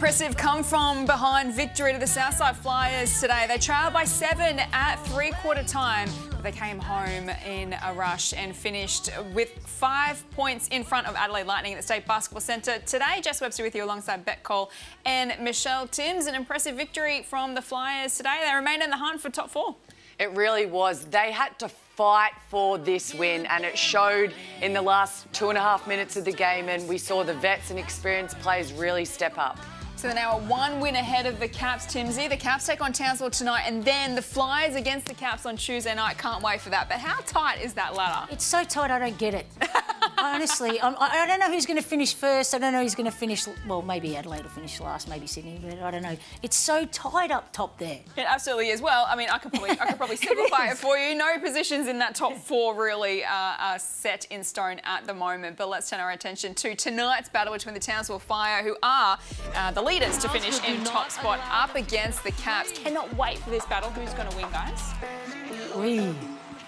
impressive come-from-behind victory to the Southside Flyers today. They trailed by 7 at three-quarter time. They came home in a rush and finished with 5 points in front of Adelaide Lightning at the State Basketball Centre. Today, Jess Webster with you alongside Bet Cole and Michelle Timms. An impressive victory from the Flyers today. They remain in the hunt for top 4.
It really was. They had to fight for this win, and it showed in the last 2.5 minutes of the game, and we saw the vets and experienced players really step up.
So they're now 1 win ahead of the Caps, Timsy. The Caps take on Townsville tonight, and then the Flyers against the Caps on Tuesday night. Can't wait for that. But how tight is that ladder?
It's so tight, I don't get it. Honestly, I don't know who's going to finish first. I don't know who's going to finish... Well, maybe Adelaide will finish last, maybe Sydney, but I don't know. It's so tight up top there.
It absolutely is. Well, I mean, I could probably simplify it for you. No positions in that top 4 really are set in stone at the moment. But let's turn our attention to tonight's battle between the Townsville Fire, who are the leaders to finish in top spot, up against the Caps. Cannot wait for this battle. Who's going to win, guys?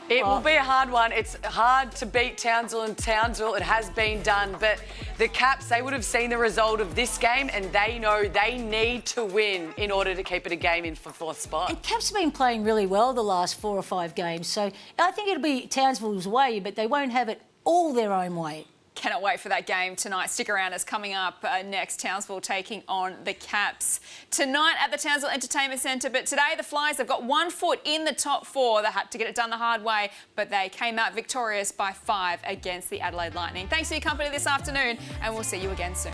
It will be a hard one. It's hard to beat Townsville and Townsville. It has been done, but the Caps, they would have seen the result of this game and they know they need to win in order to keep it a game in for 4th spot.
And Caps have been playing really well the last 4 or 5 games, so I think it'll be Townsville's way, but they won't have it all their own way.
Cannot wait for that game tonight. Stick around, as coming up next, Townsville taking on the Caps tonight at the Townsville Entertainment Centre. But today the Flyers have got 1 foot in the top 4. They had to get it done the hard way, but they came out victorious by 5 against the Adelaide Lightning. Thanks for your company this afternoon, and we'll see you again soon.